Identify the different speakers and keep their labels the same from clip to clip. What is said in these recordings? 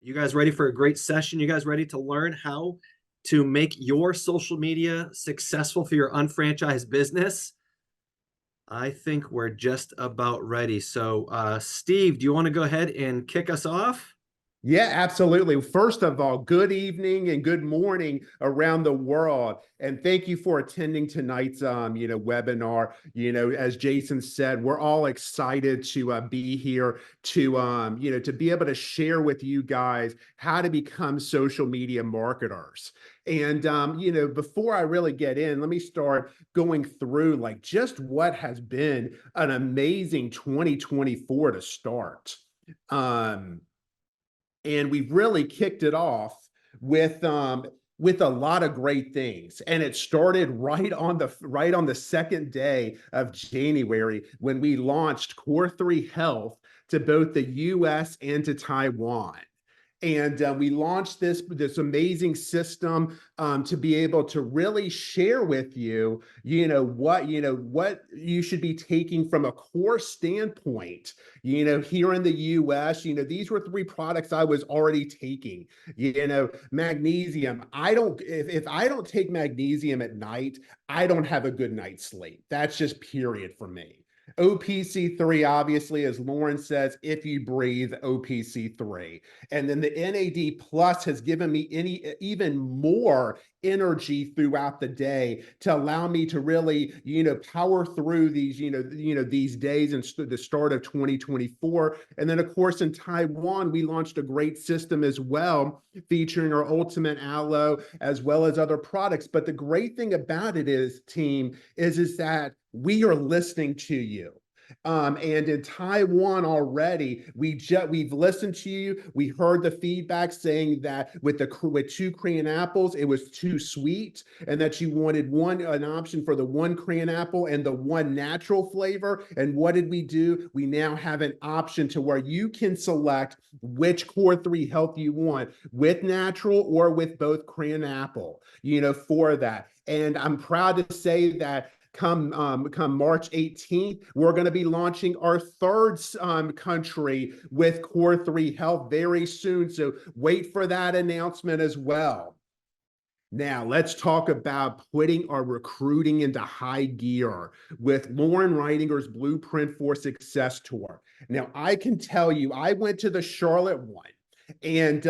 Speaker 1: You guys ready for a great session? You guys ready to learn how to make your social media successful for your unfranchised business? I think we're just about ready. So, Steve, do you want to go ahead and kick us off?
Speaker 2: Yeah, absolutely. First of all, good evening and good morning around the world. And thank you for attending tonight's webinar. As Jason said, we're all excited to be here to be able to share with you guys how to become social media marketers. And before I really get in, let me start going through like just what has been an amazing 2024 to start. And we've really kicked it off with a lot of great things. And it started right on the second day of January when we launched Core 3 Health to both the US and to Taiwan. And we launched this amazing system to be able to really share with you, what you should be taking from a core standpoint. Here in the U.S., these were three products I was already taking. Magnesium. If I don't take magnesium at night, I don't have a good night's sleep. That's just period for me. OPC3, obviously, as Lauren says, if you breathe, OPC3. And then the NAD plus has given me even more energy throughout the day to allow me to really, power through these days and the start of 2024. And then, of course, in Taiwan, we launched a great system as well, featuring our Ultimate Aloe as well as other products. But the great thing about it is, team, is that we are listening to you. And in Taiwan already, we've listened to you. We heard the feedback saying that with 2 Korean apples, it was too sweet, and that you wanted an option for the 1 Korean apple and the 1 natural flavor. And what did we do? We now have an option to where you can select which Core 3 Health you want, with natural or with both Korean apple, for that. And I'm proud to say that come March 18th, we're going to be launching our third country with Core 3 Health very soon. So wait for that announcement as well. Now, let's talk about putting our recruiting into high gear with Lauren Reitinger's Blueprint for Success Tour. Now, I can tell you, I went to the Charlotte one, and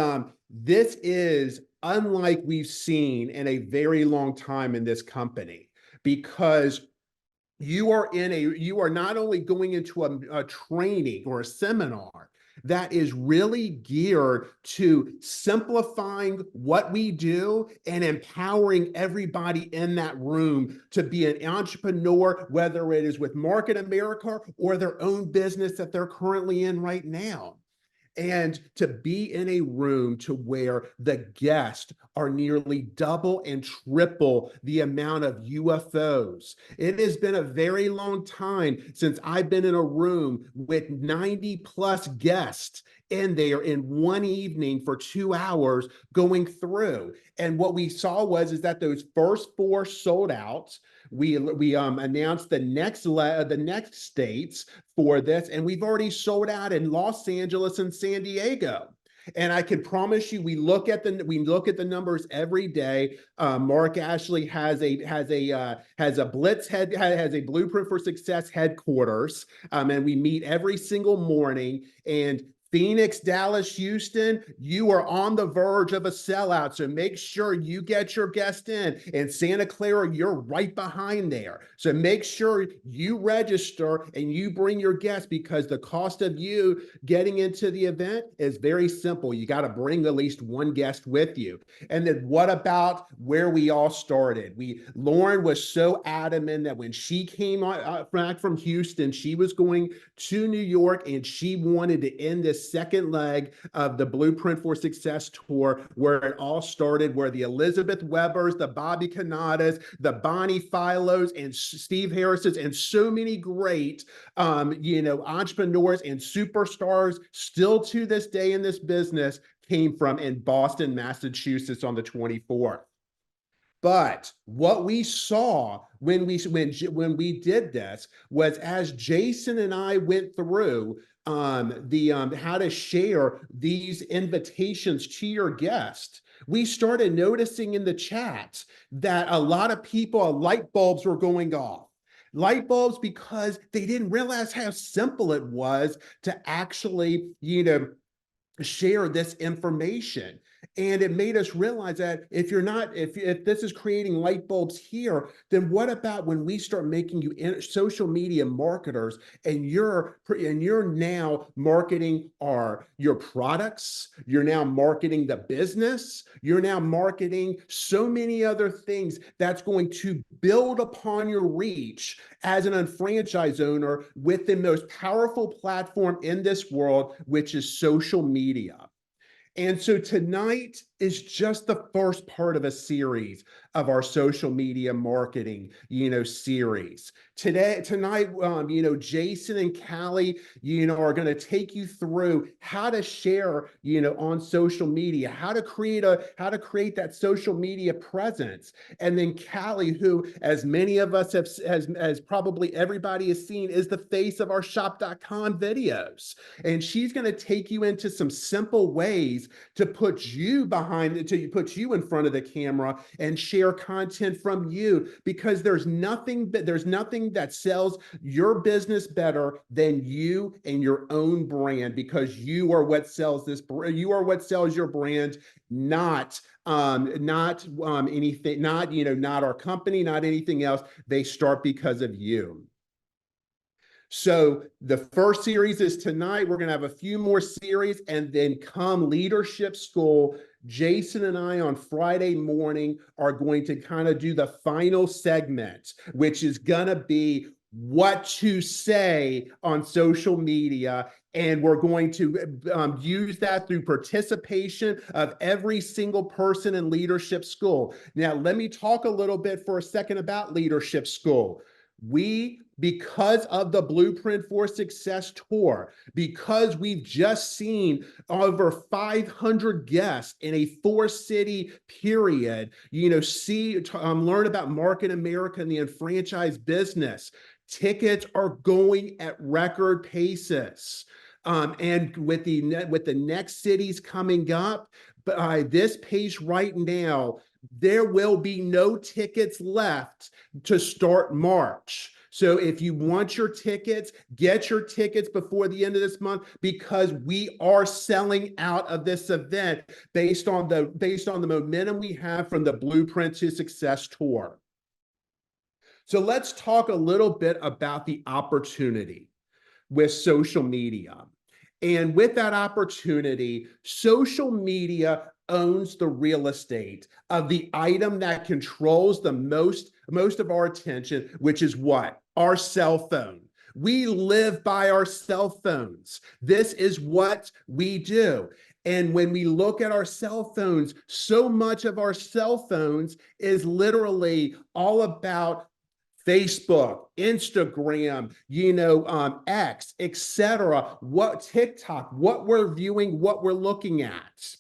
Speaker 2: this is unlike we've seen in a very long time in this company, because you are not only going into a training or a seminar that is really geared to simplifying what we do and empowering everybody in that room to be an entrepreneur, whether it is with Market America or their own business that they're currently in right now. And to be in a room to where the guests are nearly double and triple the amount of UFOs. It has been a very long time since I've been in a room with 90 plus guests in there in one evening for 2 hours going through. And what we saw is that those first 4 sold out. We announced the next states for this, and we've already sold out in Los Angeles and San Diego. And I can promise you, we look at the numbers every day. Mark Ashley has a Blueprint for Success headquarters, and we meet every single morning. And Phoenix, Dallas, Houston, you are on the verge of a sellout. So make sure you get your guest in. And Santa Clara, you're right behind there. So make sure you register and you bring your guests, because the cost of you getting into the event is very simple. You got to bring at least 1 guest with you. And then what about where we all started? Lauren was so adamant that when she came back from Houston, she was going to New York, and she wanted to end this second leg of the Blueprint for Success tour, where it all started, where the Elizabeth Webbers, the Bobby Canadas, the Bonnie Philos, and Steve Harris's, and so many great entrepreneurs and superstars still to this day in this business came from in Boston, Massachusetts on the 24th. But what we saw when we did this was, as Jason and I went through how to share these invitations to your guests, we started noticing in the chat that a lot of people, light bulbs were going off. Light bulbs because they didn't realize how simple it was to actually, share this information. And it made us realize that if this is creating light bulbs here, then what about when we start making you social media marketers, and you're now marketing your products, you're now marketing the business, you're now marketing so many other things that's going to build upon your reach as an unfranchised owner with the most powerful platform in this world, which is social media. And so tonight is just the first part of a series of our social media marketing, series. Tonight, Jason and Callie, are going to take you through how to share, on social media, how to create that social media presence. And then Callie, who, as many of us have, as probably everybody has seen, is the face of our shop.com videos. And she's going to take you into some simple ways to put you in front of the camera and share content from you, because there's nothing that sells your business better than you and your own brand, because you are what sells your brand, not anything, not our company, not anything else. They start because of you. So the first series is tonight. We're going to have a few more series, and then come leadership school, Jason and I on Friday morning are going to kind of do the final segment, which is going to be what to say on social media. And we're going to use that through participation of every single person in leadership school. Now, let me talk a little bit for a second about leadership school. Because of the Blueprint for Success tour, because we've just seen over 500 guests in a 4-city period, learn about Market America and the unfranchised business. Tickets are going at record paces. And with the next cities coming up, by this pace right now, there will be no tickets left to start March. So if you want your tickets, get your tickets before the end of this month, because we are selling out of this event based on the momentum we have from the Blueprint to Success tour. So let's talk a little bit about the opportunity with social media. And with that opportunity, social media owns the real estate of the item that controls the most of our attention, which is what? Our cell phone. We live by our cell phones. This is what we do. And when we look at our cell phones, so much of our cell phones is literally all about Facebook, Instagram, X, etc. TikTok, what we're viewing, what we're looking at.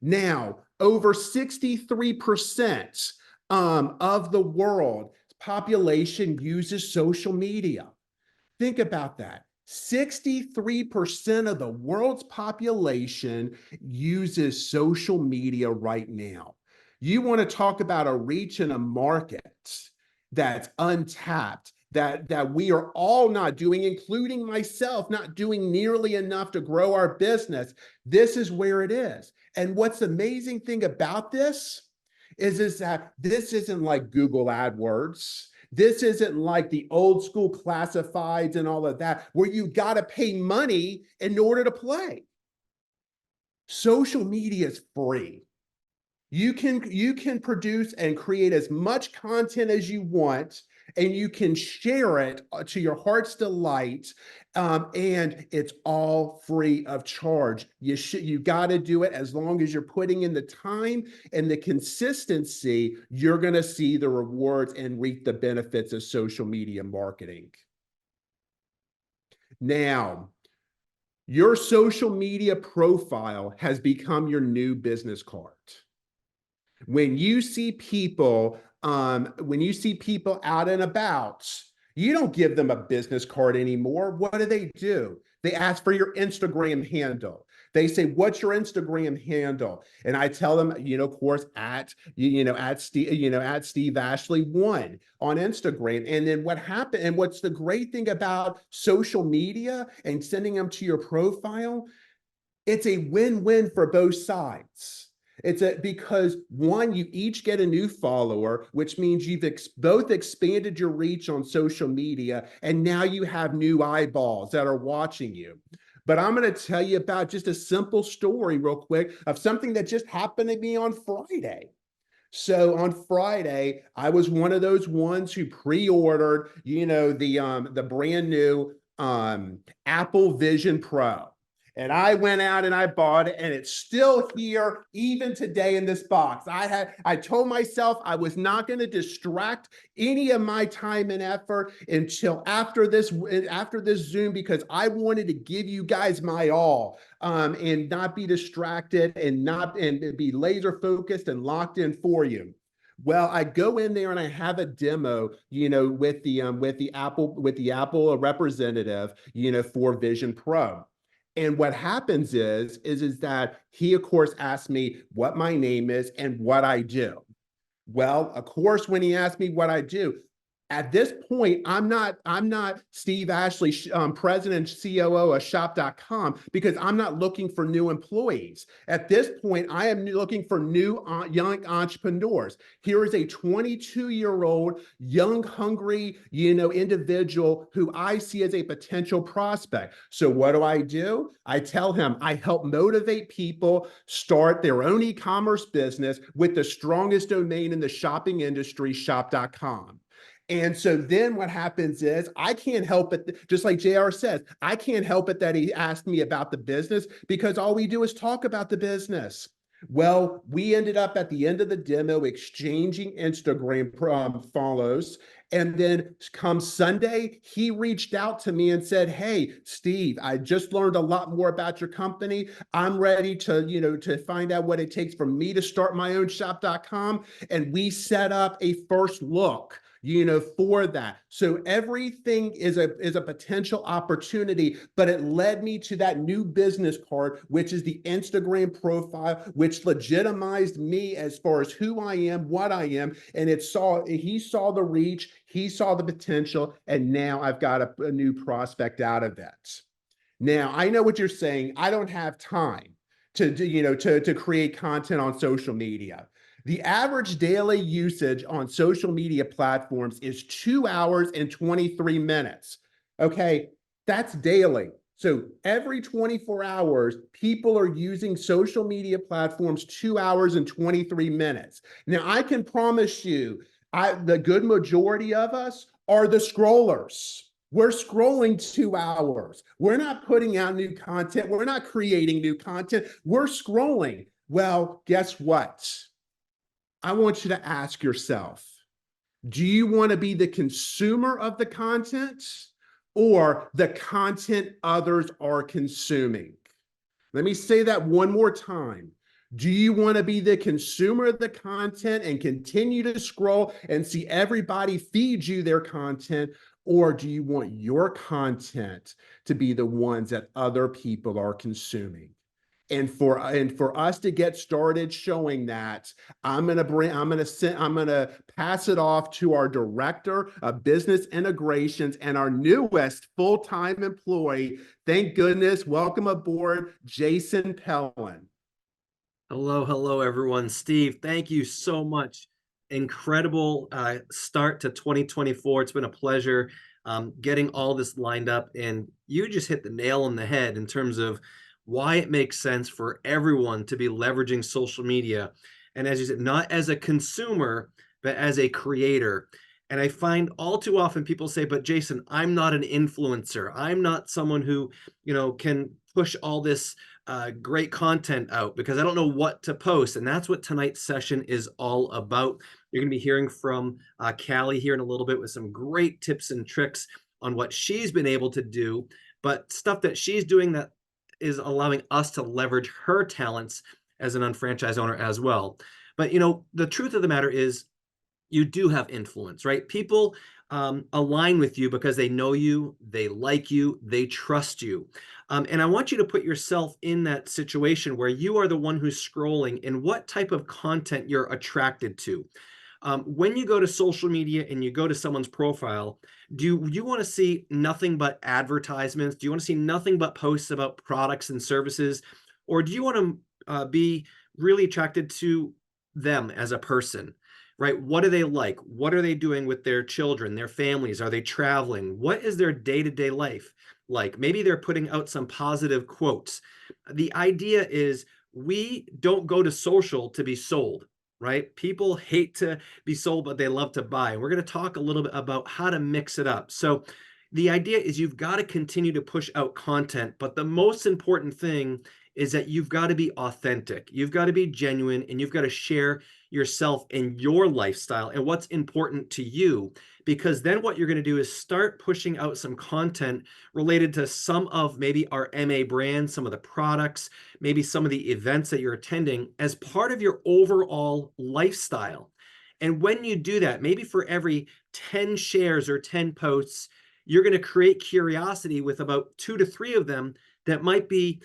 Speaker 2: Now, over 63% of the world's population uses social media. Think about that. 63% of the world's population uses social media right now. You want to talk about a reach in a market that's untapped, that we are all not doing, including myself, not doing nearly enough to grow our business. This is where it is. And what's the amazing thing about this is that this isn't like Google AdWords. This isn't like the old school classifieds and all of that, where you got to pay money in order to play. Social media is free. You can produce and create as much content as you want, and you can share it to your heart's delight, and it's all free of charge. You got to do it as long as you're putting in the time and the consistency. You're going to see the rewards and reap the benefits of social media marketing. Now, your social media profile has become your new business card. When you see people out and about, you don't give them a business card anymore. What do? They ask for your Instagram handle. They say, "What's your Instagram handle?" And I tell them, of course, at Steve Ashley 1 on Instagram. And then what happened, and what's the great thing about social media and sending them to your profile, it's a win-win for both sides. Because one, you each get a new follower, which means you've both expanded your reach on social media, and now you have new eyeballs that are watching you. But I'm going to tell you about just a simple story real quick of something that just happened to me on Friday. So on Friday, I was one of those ones who pre-ordered, the brand new Apple Vision Pro. And I went out and I bought it, and it's still here even today in this box. I told myself I was not going to distract any of my time and effort until after this Zoom, because I wanted to give you guys my all, and not be distracted and be laser focused and locked in for you. Well, I go in there and I have a demo, with the Apple representative, for Vision Pro. And what happens is that he, of course, asked me what my name is and what I do. Well, of course, when he asked me what I do, at this point, I'm not Steve Ashley, president and COO of shop.com, because I'm not looking for new employees. At this point, I am looking for new young entrepreneurs. Here is a 22-year-old young, hungry, individual who I see as a potential prospect. So what do? I tell him I help motivate people start their own e-commerce business with the strongest domain in the shopping industry, shop.com. And so then what happens is I can't help it, just like JR says, I can't help it that he asked me about the business, because all we do is talk about the business. Well, we ended up at the end of the demo exchanging Instagram follows. And then come Sunday, he reached out to me and said, "Hey, Steve, I just learned a lot more about your company. I'm ready to find out what it takes for me to start my own shop.com." And we set up a first look, for that. So everything is a potential opportunity, but it led me to that new business part, which is the Instagram profile, which legitimized me as far as who I am, what I am. And he saw the reach, he saw the potential, and now I've got a new prospect out of that. Now, I know what you're saying. I don't have time to create content on social media. The average daily usage on social media platforms is 2 hours and 23 minutes. Okay, that's daily. So every 24 hours, people are using social media platforms 2 hours and 23 minutes. Now, I can promise you, the good majority of us are the scrollers. We're scrolling 2 hours. We're not putting out new content. We're not creating new content. We're scrolling. Well, guess what? I want you to ask yourself, do you want to be the consumer of the content or the content others are consuming? Let me say that one more time. Do you want to be the consumer of the content and continue to scroll and see everybody feed you their content? Or do you want your content to be the ones that other people are consuming? And for us to get started showing that, I'm gonna pass it off to our director of business integrations and our newest full-time employee. Thank goodness, welcome aboard, Jason Pellin.
Speaker 1: Hello, everyone. Steve, thank you so much. Incredible start to 2024. It's been a pleasure getting all this lined up, and you just hit the nail on the head in terms of why it makes sense for everyone to be leveraging social media. And as you said, not as a consumer, but as a creator. And I find all too often people say, "But Jason, I'm not an influencer. I'm not someone who, can push all this great content out because I don't know what to post." And that's what tonight's session is all about. You're going to be hearing from Callie here in a little bit with some great tips and tricks on what she's been able to do, but stuff that she's doing that is allowing us to leverage her talents as an unfranchised owner as well. But the truth of the matter is, you do have influence, right? People align with you because they know you, they like you, they trust you. And I want you to put yourself in that situation where you are the one who's scrolling and what type of content you're attracted to. When you go to social media and you go to someone's profile, do you want to see nothing but advertisements? Do you want to see nothing but posts about products and services? Or do you want to be really attracted to them as a person? Right? What do they like? What are they doing with their children, their families? Are they traveling? What is their day-to-day life like? Maybe they're putting out some positive quotes. The idea is we don't go to social to be sold, right? People hate to be sold, but they love to buy. And we're going to talk a little bit about how to mix it up. So the idea is you've got to continue to push out content, but the most important thing is that you've got to be authentic. You've got to be genuine and you've got to share yourself and your lifestyle and what's important to you. Because then what you're going to do is start pushing out some content related to some of maybe our MA brands, some of the products, maybe some of the events that you're attending as part of your overall lifestyle. And when you do that, maybe for every 10 shares or 10 posts, you're going to create curiosity with about 2 to 3 of them that might be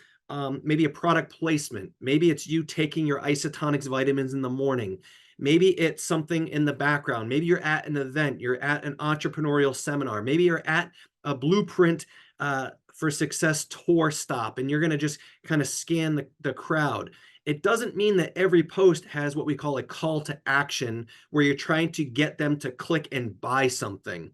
Speaker 1: maybe a product placement. Maybe it's you taking your isotonics vitamins in the morning. Maybe it's something in the background. Maybe you're at an event, you're at an entrepreneurial seminar. Maybe you're at a blueprint for success tour stop, and you're going to just kind of scan the crowd. It doesn't mean that every post has what we call a call to action, where you're trying to get them to click and buy something.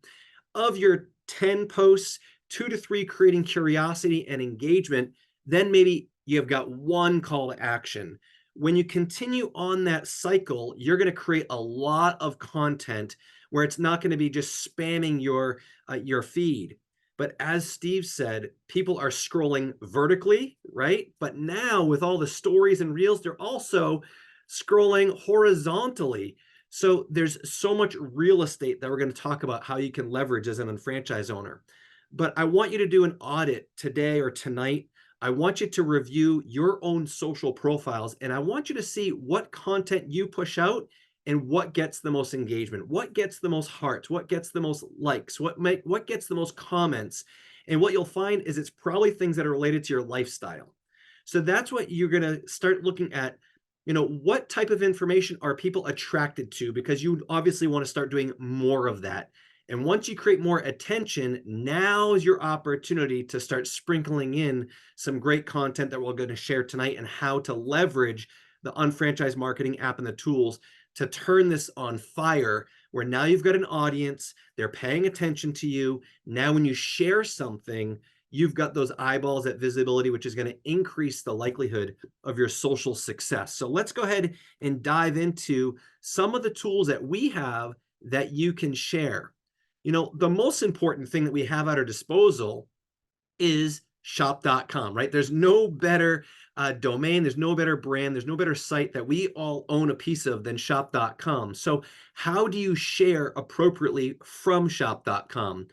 Speaker 1: Of your 10 posts, 2 to 3 creating curiosity and engagement, then maybe you've got one call to action. When you continue on that cycle, you're going to create a lot of content where it's not going to be just spamming your feed. But as Steve said, people are scrolling vertically, right? But now with all the stories and reels, they're also scrolling horizontally. So there's so much real estate that we're going to talk about how you can leverage as an unfranchise owner. But I want you to do an audit today or tonight. I want you to review your own social profiles, and I want you to see what content you push out and what gets the most engagement, what gets the most hearts, what gets the most likes, what gets the most comments. And what you'll find is it's probably things that are related to your lifestyle. So that's what you're going to start looking at. What type of information are people attracted to? Because you obviously want to start doing more of that. And once you create more attention, now is your opportunity to start sprinkling in some great content that we're going to share tonight and how to leverage the Unfranchise Marketing app and the tools to turn this on fire, where now you've got an audience, they're paying attention to you. Now, when you share something, you've got those eyeballs, that visibility, which is going to increase the likelihood of your social success. So let's go ahead and dive into some of the tools that we have that you can share. The most important thing that we have at our disposal is shop.com, right? There's no better domain, there's no better brand, there's no better site that we all own a piece of than shop.com. So how do you share appropriately from shop.com?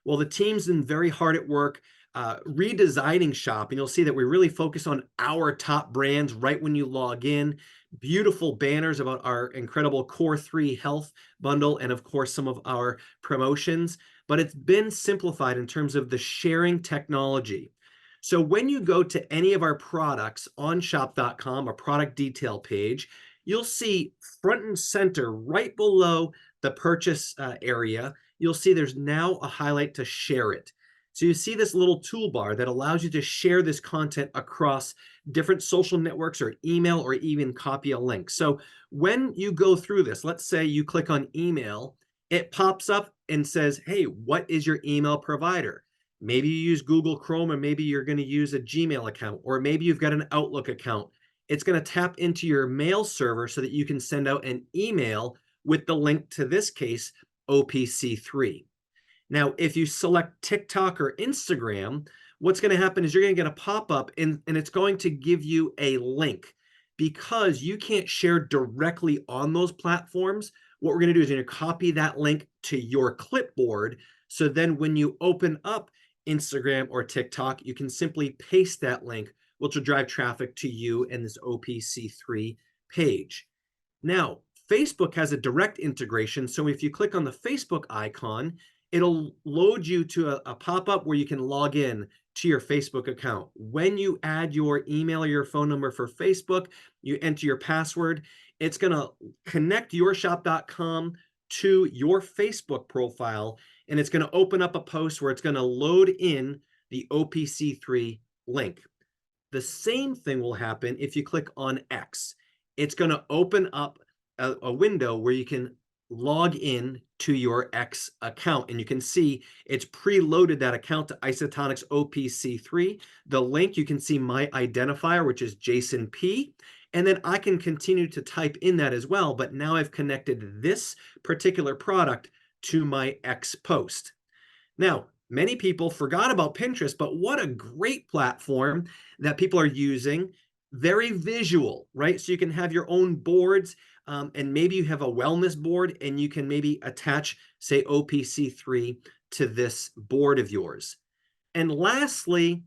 Speaker 1: Well, the team's been very hard at work redesigning shop, and you'll see that we really focus on our top brands right when you log in. Beautiful banners about our incredible Core 3 health bundle, and of course some of our promotions, but it's been simplified in terms of the sharing technology. So when you go to any of our products on shop.com, a product detail page, you'll see front and center right below the purchase area, you'll see there's now a highlight to share it. So you see this little toolbar that allows you to share this content across different social networks or email, or even copy a link. So when you go through this, let's say you click on email, it pops up and says, hey, what is your email provider? Maybe you use Google Chrome, or maybe you're going to use a Gmail account, or maybe you've got an Outlook account. It's going to tap into your mail server so that you can send out an email with the link to, this case, OPC3. Now, if you select TikTok or Instagram, what's going to happen is you're going to get a pop-up, and it's going to give you a link. Because you can't share directly on those platforms, what we're going to do is you're going to copy that link to your clipboard. So then when you open up Instagram or TikTok, you can simply paste that link, which will drive traffic to you and this OPC3 page. Now, Facebook has a direct integration. So if you click on the Facebook icon, it'll load you to a pop-up where you can log in to your Facebook account. When you add your email or your phone number for Facebook, you enter your password, it's going to connect your shop.com to your Facebook profile, and it's going to open up a post where it's going to load in the OPC3 link. The same thing will happen if you click on X. It's going to open up a window where you can log in to your X account, and you can see it's preloaded that account to Isotonics OPC3. The link, you can see my identifier, which is Jason P. And then I can continue to type in that as well, but now I've connected this particular product to my X post. Now, many people forgot about Pinterest, but what a great platform that people are using. Very visual, right? So you can have your own boards, and maybe you have a wellness board, and you can maybe attach, say, OPC3 to this board of yours. And lastly,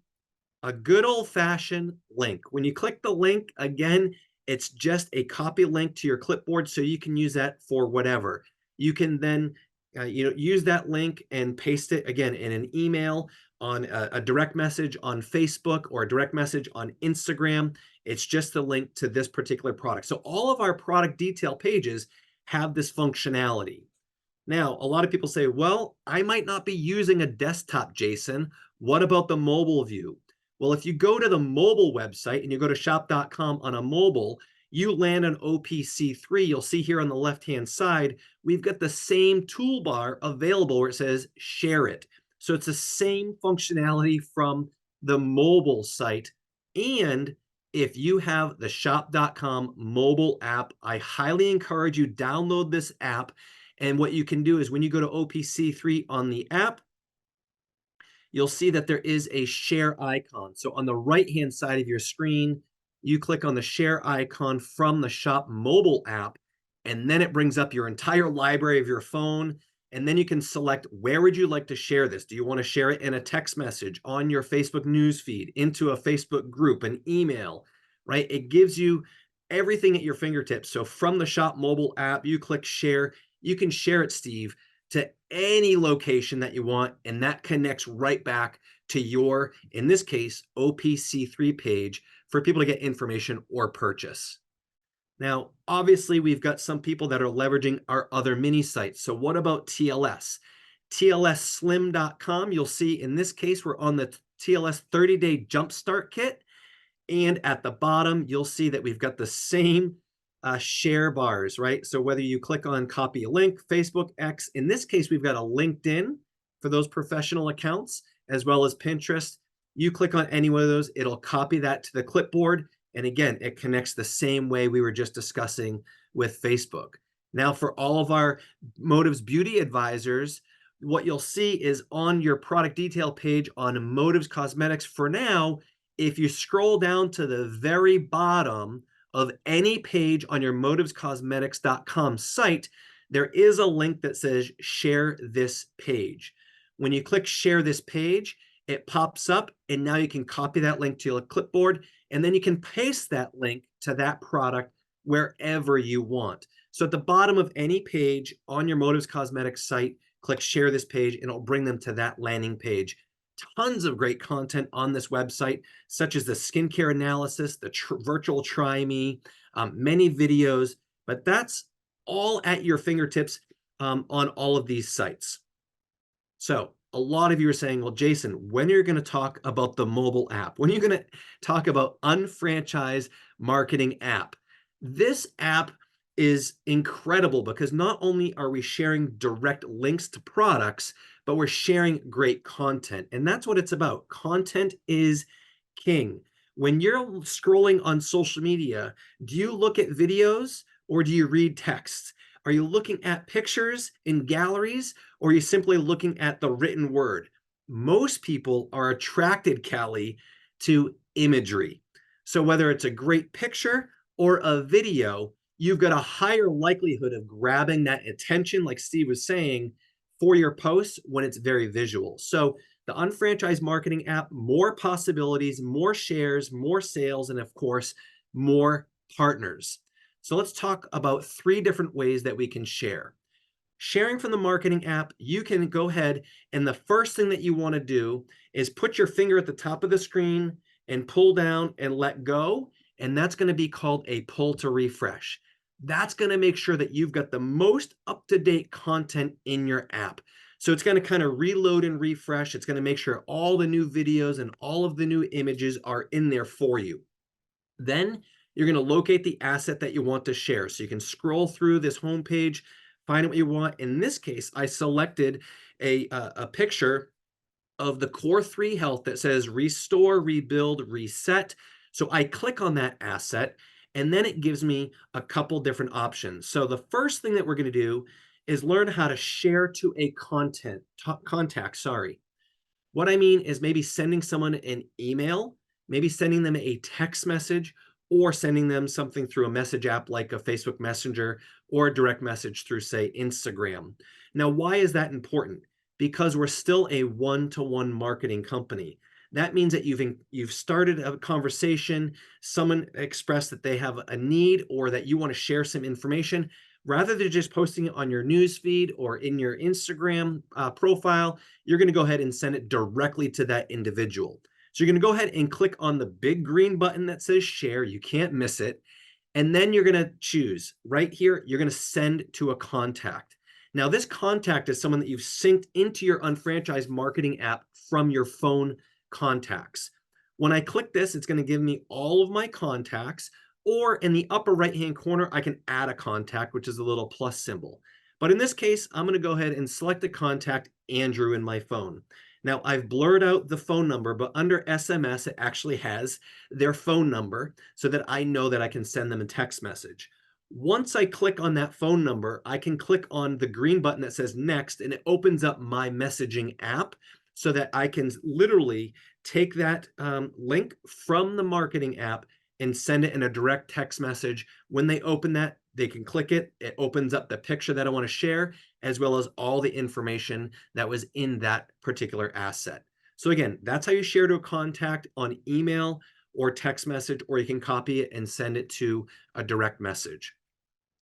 Speaker 1: a good old-fashioned link. When you click the link, again, it's just a copy link to your clipboard, so you can use that for whatever. You can then use that link and paste it again in an email, on a direct message on Facebook, or a direct message on Instagram. It's just the link to this particular product. So all of our product detail pages have this functionality. Now, a lot of people say, well, I might not be using a desktop, Jason. What about the mobile view? Well, if you go to the mobile website and you go to shop.com on a mobile, you land on OPC3. You'll see here on the left-hand side, we've got the same toolbar available where it says share it. So it's the same functionality from the mobile site. And if you have the shop.com mobile app, I highly encourage you download this app. And what you can do is when you go to OPC3 on the app, you'll see that there is a share icon. So on the right-hand side of your screen, you click on the share icon from the Shop mobile app, and then it brings up your entire library of your phone. And then you can select, where would you like to share this? Do you want to share it in a text message, on your Facebook newsfeed, into a Facebook group, an email, right? It gives you everything at your fingertips. So from the Shop mobile app, you click share. You can share it, Steve, to any location that you want, and that connects right back to your, in this case, OPC3 page for people to get information or purchase. Now, obviously, we've got some people that are leveraging our other mini sites. So what about TLS? TLSslim.com, you'll see in this case, we're on the TLS 30-day jumpstart kit. And at the bottom, you'll see that we've got the same share bars, right? So whether you click on copy a link, Facebook, X, in this case, we've got a LinkedIn for those professional accounts, as well as Pinterest. You click on any one of those, it'll copy that to the clipboard. And again, it connects the same way we were just discussing with Facebook. Now, for all of our Motives Beauty advisors, what you'll see is on your product detail page on Motives Cosmetics for now, if you scroll down to the very bottom of any page on your motivescosmetics.com site, there is a link that says share this page. When you click share this page, it pops up, and now you can copy that link to your clipboard, and then you can paste that link to that product wherever you want. So at the bottom of any page on your Motives Cosmetics site, click share this page, and it'll bring them to that landing page. Tons of great content on this website, such as the skincare analysis, the virtual try me, many videos, but that's all at your fingertips on all of these sites. So a lot of you are saying, well, Jason, when are you going to talk about the mobile app? When are you going to talk about Unfranchise marketing app? This app is incredible because not only are we sharing direct links to products, but we're sharing great content. And that's what it's about. Content is king. When you're scrolling on social media, do you look at videos or do you read text? Are you looking at pictures in galleries, or are you simply looking at the written word? Most people are attracted, Callie, to imagery. So whether it's a great picture or a video, you've got a higher likelihood of grabbing that attention, like Steve was saying, for your posts when it's very visual. So the Unfranchise marketing app, more possibilities, more shares, more sales, and of course, more partners. So let's talk about 3 different ways that we can share. Sharing from the marketing app, you can go ahead and the first thing that you want to do is put your finger at the top of the screen and pull down and let go. And that's going to be called a pull to refresh. That's going to make sure that you've got the most up-to-date content in your app. So it's going to kind of reload and refresh. It's going to make sure all the new videos and all of the new images are in there for you. Then you're going to locate the asset that you want to share. So you can scroll through this homepage, find what you want. In this case, I selected a picture of the Core 3 Health that says restore, rebuild, reset. So I click on that asset, and then it gives me a couple different options. So the first thing that we're going to do is learn how to share to a contact, sorry. What I mean is maybe sending someone an email, maybe sending them a text message, or sending them something through a message app like a Facebook Messenger or a direct message through, say, Instagram. Now, why is that important? Because we're still a one-to-one marketing company. That means that you've started a conversation, someone expressed that they have a need or that you want to share some information. Rather than just posting it on your news feed or in your Instagram profile, you're going to go ahead and send it directly to that individual. So you're going to go ahead and click on the big green button that says share. You can't miss it. And then you're going to choose right here, you're going to send to a contact. Now, this contact is someone that you've synced into your Unfranchise marketing app from your phone contacts. When I click this, it's going to give me all of my contacts, or in the upper right-hand corner, I can add a contact, which is a little plus symbol. But in this case, I'm going to go ahead and select the contact Andrew in my phone. Now, I've blurred out the phone number, but under SMS, it actually has their phone number so that I know that I can send them a text message. Once I click on that phone number, I can click on the green button that says next, and it opens up my messaging app so that I can literally take that link from the marketing app and send it in a direct text message. When they open that, they can click it. It opens up the picture that I want to share, as well as all the information that was in that particular asset. So again, that's how you share to a contact on email or text message, or you can copy it and send it to a direct message.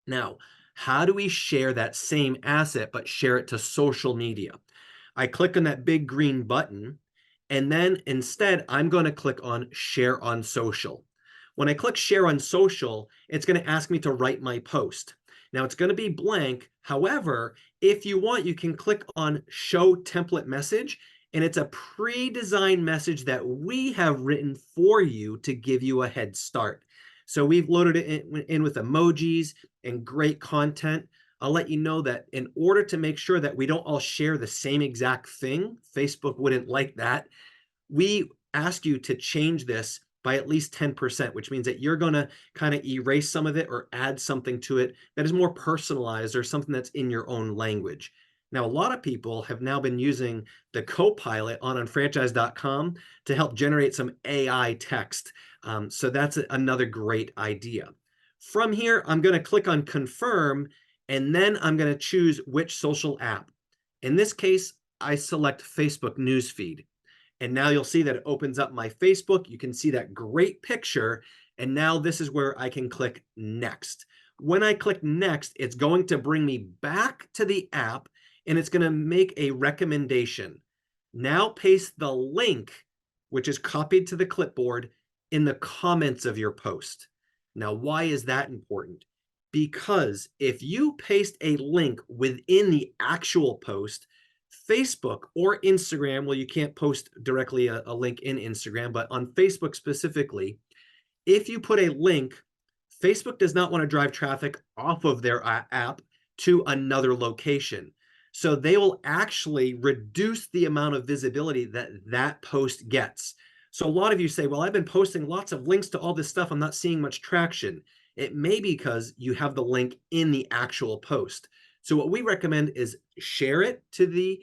Speaker 1: Now, how do we share that same asset, but share it to social media? I click on that big green button, and then instead, I'm going to click on share on social. When I click share on social, it's going to ask me to write my post. Now it's going to be blank. However, if you want, you can click on show template message, and it's a pre-designed message that we have written for you to give you a head start. So we've loaded it in with emojis and great content. I'll let you know that in order to make sure that we don't all share the same exact thing, Facebook wouldn't like that, we ask you to change this by at least 10%, which means that you're going to kind of erase some of it or add something to it that is more personalized or something that's in your own language. Now, a lot of people have now been using the Copilot on unfranchise.com to help generate some AI text. So that's another great idea. From here, I'm going to click on confirm, and then I'm going to choose which social app. In this case, I select Facebook newsfeed. And now you'll see that it opens up my Facebook. You can see that great picture. And now this is where I can click next. When I click next, it's going to bring me back to the app, and it's going to make a recommendation. Now paste the link, which is copied to the clipboard, in the comments of your post. Now, why is that important? Because if you paste a link within the actual post, Facebook or Instagram, well, you can't post directly a link in Instagram, but on Facebook specifically, if you put a link, Facebook does not want to drive traffic off of their app to another location. So they will actually reduce the amount of visibility that that post gets. So a lot of you say, well, I've been posting lots of links to all this stuff. I'm not seeing much traction. It may be because you have the link in the actual post. So what we recommend is share it to the,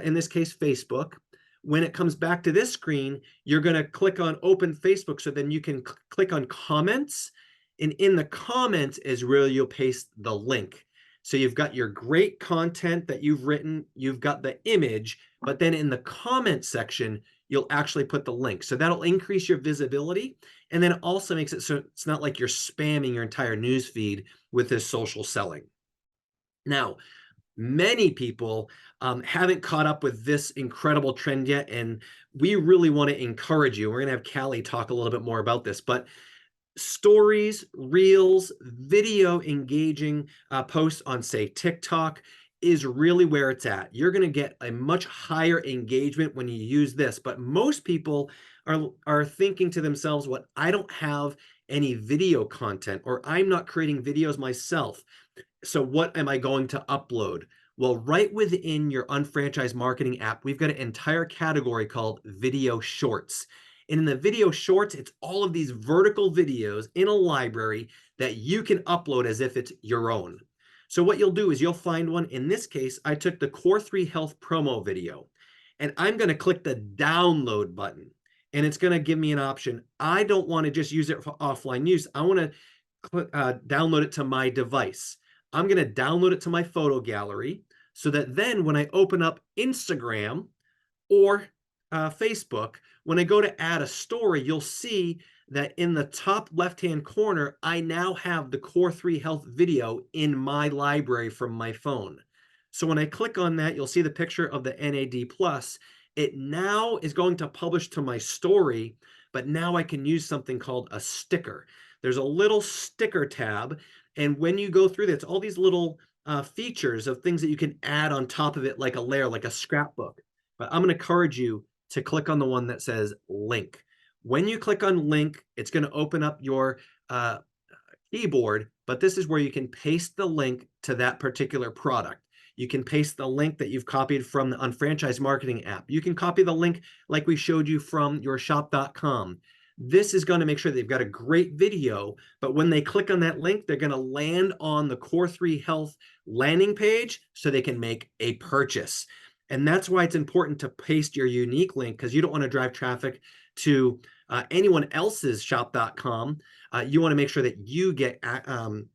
Speaker 1: in this case, Facebook. When it comes back to this screen, you're going to click on open Facebook. So then you can click on comments. And in the comments is where you'll paste the link. So you've got your great content that you've written, you've got the image, but then in the comment section, you'll actually put the link. So that'll increase your visibility. And then it also makes it so it's not like you're spamming your entire news feed with this social selling. Now, many people haven't caught up with this incredible trend yet, and we really want to encourage you. We're going to have Callie talk a little bit more about this, but stories, reels, video engaging posts on, say, TikTok is really where it's at. You're going to get a much higher engagement when you use this, but most people are thinking to themselves, what, I don't have any video content, or I'm not creating videos myself. So what am I going to upload? Well, right within your Unfranchise marketing app, we've got an entire category called video shorts. And in the video shorts, it's all of these vertical videos in a library that you can upload as if it's your own. So what you'll do is you'll find one. In this case, I took the Core 3 Health promo video, and I'm going to click the download button, and it's going to give me an option. I don't want to just use it for offline use. I want to download it to my device. I'm going to download it to my photo gallery so that then when I open up Instagram or Facebook, when I go to add a story, you'll see that in the top left-hand corner, I now have the Core 3 Health video in my library from my phone. So when I click on that, you'll see the picture of the NAD+. It now is going to publish to my story, but now I can use something called a sticker. There's a little sticker tab, and when you go through this, all these little features of things that you can add on top of it, like a layer, like a scrapbook. But I'm going to encourage you to click on the one that says link. When you click on link, it's going to open up your keyboard, but this is where you can paste the link to that particular product. You can paste the link that you've copied from the Unfranchise marketing app. You can copy the link like we showed you from your shop.com. This is going to make sure they've got a great video, but when they click on that link, they're going to land on the Core 3 Health landing page so they can make a purchase. And that's why it's important to paste your unique link, because you don't want to drive traffic to anyone else's shop.com. You want to make sure that you get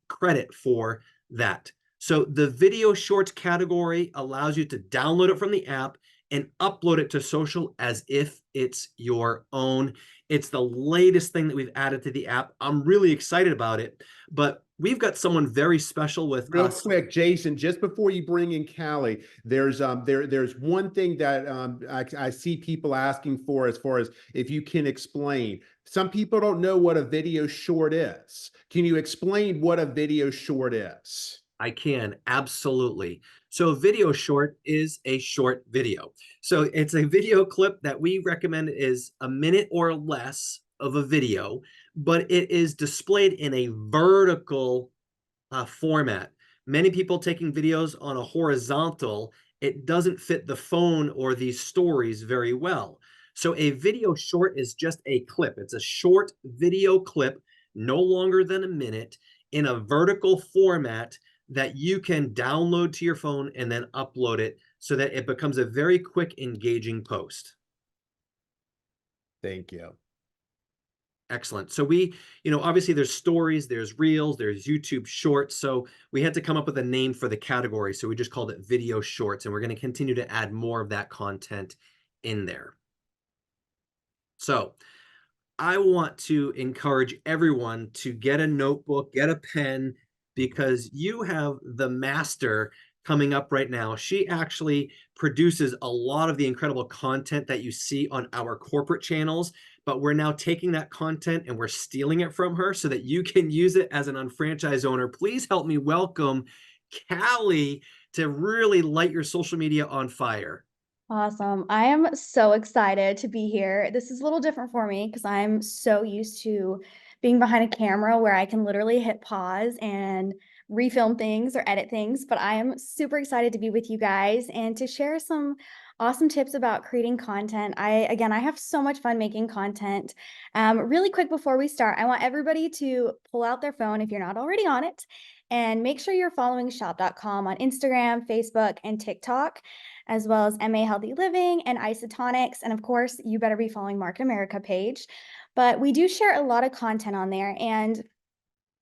Speaker 1: credit for that. So the video shorts category allows you to download it from the app and upload it to social as if it's your own. It's the latest thing that we've added to the app. I'm really excited about it, but we've got someone very special with
Speaker 2: Real
Speaker 1: us.
Speaker 2: quick, Jason, just before you bring in Callie, there's one thing that I see people asking for, as far as if you can explain. Some people don't know what a video short is. Can you explain what a video short is?
Speaker 1: I can, absolutely. So a video short is a short video. So it's a video clip that we recommend is a minute or less of a video, but it is displayed in a vertical format. Many people taking videos on a horizontal, it doesn't fit the phone or these stories very well. So a video short is just a clip. It's a short video clip, no longer than a minute, in a vertical format that you can download to your phone and then upload it so that it becomes a very quick, engaging post.
Speaker 2: Thank you.
Speaker 1: Excellent. So we, obviously there's stories, there's reels, there's YouTube shorts. So we had to come up with a name for the category. So we just called it video shorts, and we're going to continue to add more of that content in there. So I want to encourage everyone to get a notebook, get a pen, because you have the master coming up right now. She actually produces a lot of the incredible content that you see on our corporate channels, but we're now taking that content and we're stealing it from her so that you can use it as an unfranchised owner. Please help me welcome Callie to really light your social media on fire.
Speaker 3: Awesome. I am so excited to be here. This is a little different for me because I'm so used to being behind a camera where I can literally hit pause and refilm things or edit things. But I am super excited to be with you guys and to share some awesome tips about creating content. I have so much fun making content. Really quick before we start, I want everybody to pull out their phone if you're not already on it and make sure you're following shop.com on Instagram, Facebook, and TikTok, as well as MA Healthy Living and Isotonics. And of course, you better be following Market America page. But we do share a lot of content on there. And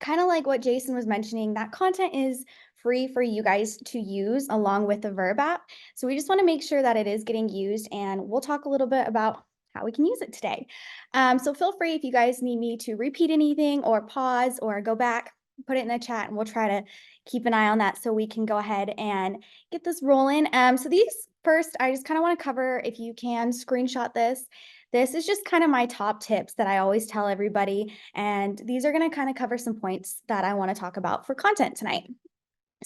Speaker 3: kind of like what Jason was mentioning, that content is free for you guys to use along with the Verb app. So we just want to make sure that it is getting used. And we'll talk a little bit about how we can use it today. So feel free if you guys need me to repeat anything or pause or go back, put it in the chat and we'll try to keep an eye on that so we can go ahead and get this rolling. So these first, I just kind of want to cover, if you can screenshot this. This is just kind of my top tips that I always tell everybody. And these are going to kind of cover some points that I want to talk about for content tonight.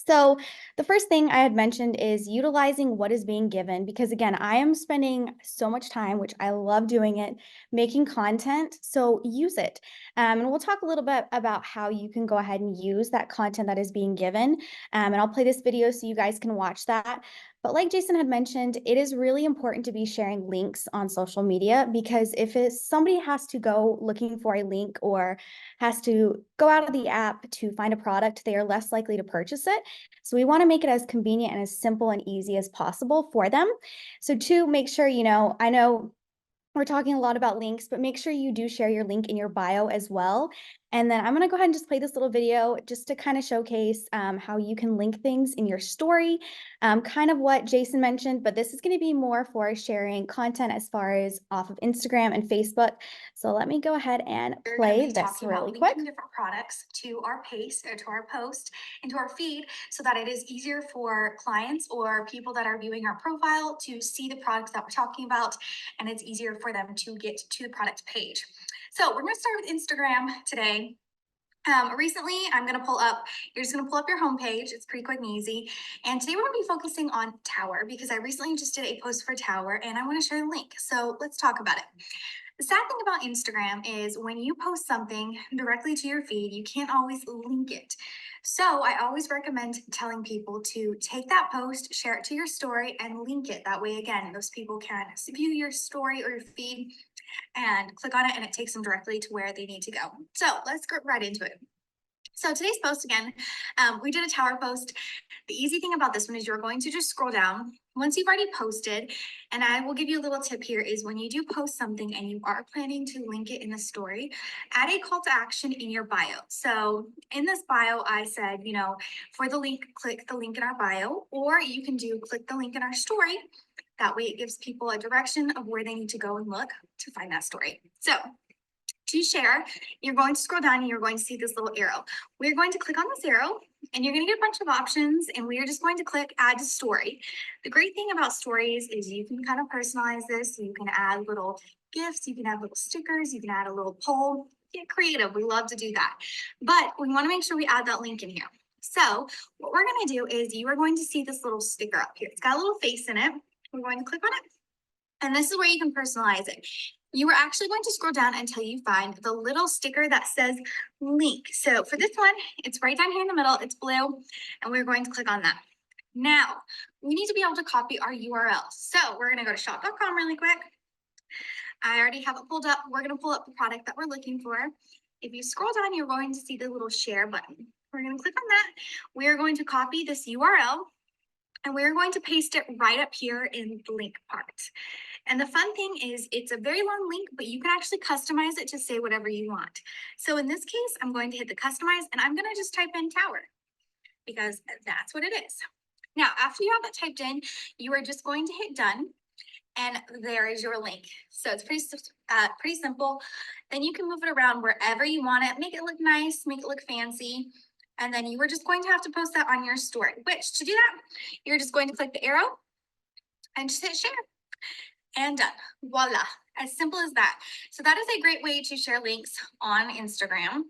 Speaker 3: So the first thing I had mentioned is utilizing what is being given, because again, I am spending so much time, which I love doing it, making content. So use it. And we'll talk a little bit about how you can go ahead and use that content that is being given. And I'll play this video so you guys can watch that. But like Jason had mentioned, it is really important to be sharing links on social media, because if somebody has to go looking for a link or has to go out of the app to find a product, they are less likely to purchase it. So we want to make it as convenient and as simple and easy as possible for them. So to make sure, I know we're talking a lot about links, but make sure you do share your link in your bio as well. And then I'm going to go ahead and just play this little video just to kind of showcase how you can link things in your story, kind of what Jason mentioned, but this is going to be more for sharing content as far as off of Instagram and Facebook. So let me go ahead and play this really quick.
Speaker 4: Different products to our paste or to our post into our feed so that it is easier for clients or people that are viewing our profile to see the products that we're talking about, and it's easier for them to get to the product page. So we're going to start with Instagram today. Recently, you're just gonna pull up your homepage. It's pretty quick and easy. And today we're gonna be focusing on Tower, because I recently just did a post for Tower and I wanna share the link. So let's talk about it. The sad thing about Instagram is when you post something directly to your feed, you can't always link it. So I always recommend telling people to take that post, share it to your story and link it. That way, again, those people can view your story or your feed and click on it and it takes them directly to where they need to go. So let's get right into it. So today's post again, we did a Tower post. The easy thing about this one is you're going to just scroll down once you've already posted. And I will give you a little tip here is when you do post something and you are planning to link it in the story, add a call to action in your bio. So in this bio, I said, for the link, click the link in our bio, or you can click the link in our story. That way it gives people a direction of where they need to go and look to find that story. So to share, you're going to scroll down and you're going to see this little arrow. We're going to click on this arrow and you're going to get a bunch of options, and we are just going to click add to story. The great thing about stories is you can kind of personalize this. You can add little GIFs, you can add little stickers, you can add a little poll. Get creative. We love to do that. But we want to make sure we add that link in here. So what we're going to do is you are going to see this little sticker up here. It's got a little face in it. We're going to click on it. And this is where you can personalize it. You are actually going to scroll down until you find the little sticker that says link. So for this one, it's right down here in the middle. It's blue, and we're going to click on that. Now, we need to be able to copy our URL. So we're going to go to shop.com really quick. I already have it pulled up. We're going to pull up the product that we're looking for. If you scroll down, you're going to see the little share button. We're going to click on that. We are going to copy this URL, and we're going to paste it right up here in the link part. And the fun thing is it's a very long link, but you can actually customize it to say whatever you want. So in this case, I'm going to hit the customize and I'm going to just type in Tower because that's what it is. Now, after you have that typed in, you are just going to hit done. And there is your link. So it's pretty simple. Then you can move it around wherever you want it, make it look nice, make it look fancy. And then you are just going to have to post that on your story, which to do that, you're just going to click the arrow and just hit share. And done. Voila. As simple as that. So that is a great way to share links on Instagram.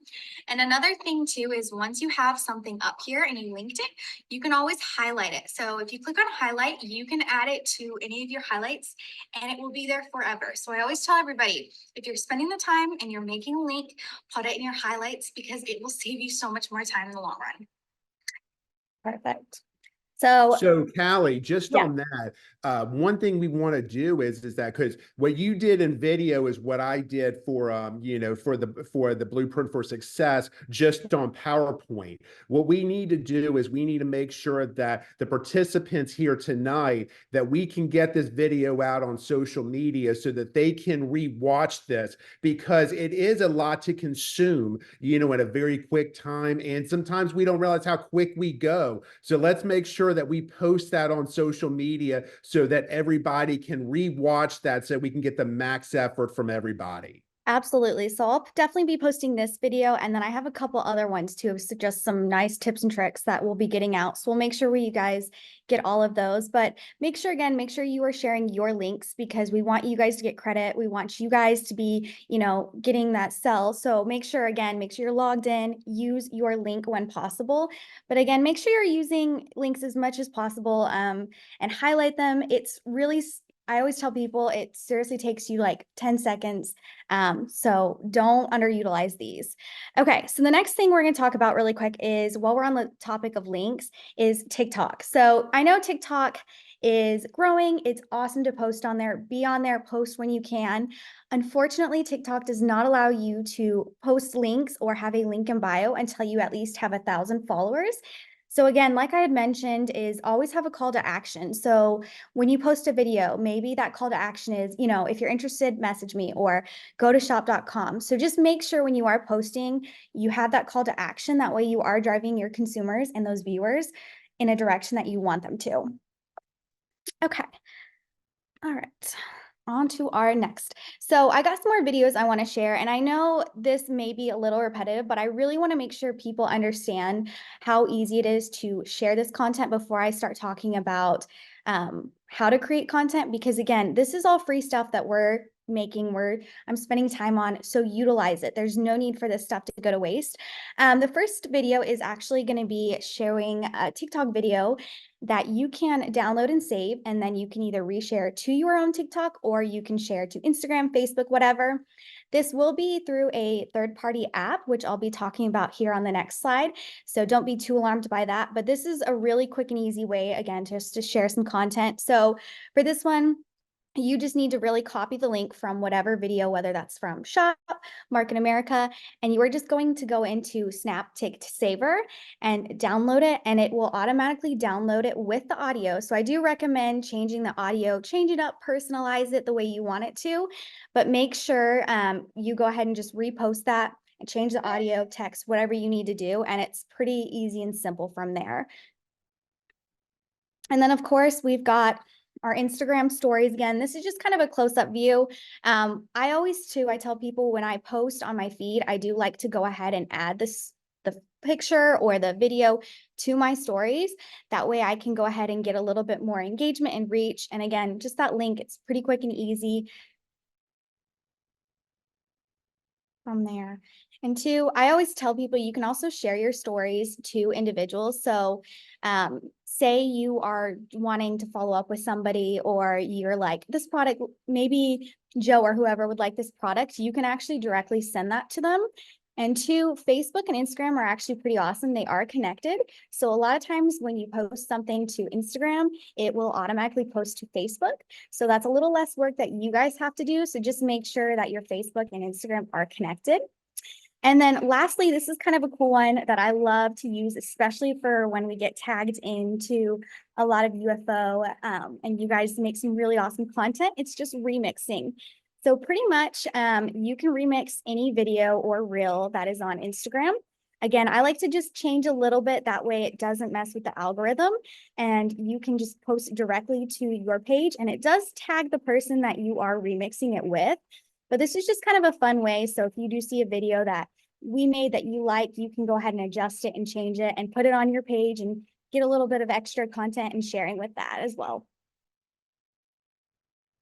Speaker 4: And another thing too is once you have something up here and you linked it, you can always highlight it. So if you click on highlight, you can add it to any of your highlights and it will be there forever. So I always tell everybody, if you're spending the time and you're making a link, put it in your highlights because it will save you so much more time in the long run.
Speaker 3: Perfect. So
Speaker 2: Callie, just
Speaker 3: yeah.
Speaker 2: on that, one thing we want to do is that because what you did in video is what I did for for the blueprint for success just on PowerPoint. What we need to do is we need to make sure that the participants here tonight that we can get this video out on social media so that they can rewatch this because it is a lot to consume, in a very quick time, and sometimes we don't realize how quick we go. So let's make sure sure that we post that on social media so that everybody can rewatch that so we can get the max effort from everybody.
Speaker 3: Absolutely. So I'll definitely be posting this video, and then I have a couple other ones too, so just some nice tips and tricks that we'll be getting out. So we'll make sure you guys get all of those, but make sure you are sharing your links, because we want you guys to get credit. We want you guys to be, getting that sell. So make sure you're logged in, use your link when possible. But again, make sure you're using links as much as possible, and highlight them. I always tell people it seriously takes you like 10 seconds. So don't underutilize these. Okay, so the next thing we're going to talk about really quick is, while we're on the topic of links, is TikTok. So I know TikTok is growing. It's awesome to post on there. Be on there, post when you can. Unfortunately, TikTok does not allow you to post links or have a link in bio until you at least have 1,000 followers. So again, like I had mentioned, is always have a call to action. So when you post a video, maybe that call to action is, if you're interested, message me, or go to shop.com. So just make sure when you are posting, you have that call to action. That way you are driving your consumers and those viewers in a direction that you want them to. Okay. All right. On to our next. So I got some more videos I want to share, and I know this may be a little repetitive, but I really want to make sure people understand how easy it is to share this content before I start talking about how to create content, because again, this is all free stuff that we're making, I'm spending time on, so utilize it. There's no need for this stuff to go to waste. The first video is actually going to be showing a TikTok video that you can download and save, and then you can either reshare to your own TikTok, or you can share to Instagram, Facebook, whatever. This will be through a third-party app, which I'll be talking about here on the next slide. So don't be too alarmed by that. But this is a really quick and easy way, again, just to share some content. So for this one, you just need to really copy the link from whatever video, whether that's from Shop, Market America, and you are just going to go into SnapTik Saver and download it, and it will automatically download it with the audio. So I do recommend changing the audio, change it up, personalize it the way you want it to, but make sure you go ahead and just repost that and change the audio, text, whatever you need to do, and it's pretty easy and simple from there. And then, of course, we've got our Instagram stories. Again, this is just kind of a close-up view. I tell people when I post on my feed, I do like to go ahead and add the picture or the video to my stories. That way I can go ahead and get a little bit more engagement and reach. And again, just that link, it's pretty quick and easy from there. And two, I always tell people you can also share your stories to individuals. So say you are wanting to follow up with somebody, or you're like, this product, maybe Joe or whoever would like this product, you can actually directly send that to them. And two, Facebook and Instagram are actually pretty awesome. They are connected. So a lot of times when you post something to Instagram, it will automatically post to Facebook. So that's a little less work that you guys have to do. So just make sure that your Facebook and Instagram are connected. And then lastly, this is kind of a cool one that I love to use, especially for when we get tagged into a lot of UFO and you guys make some really awesome content. It's just remixing. So pretty much you can remix any video or reel that is on Instagram. Again, I like to just change a little bit. That way it doesn't mess with the algorithm, and you can just post directly to your page, and it does tag the person that you are remixing it with. But this is just kind of a fun way. So if you do see a video that we made that you like, you can go ahead and adjust it and change it and put it on your page and get a little bit of extra content and sharing with that as well.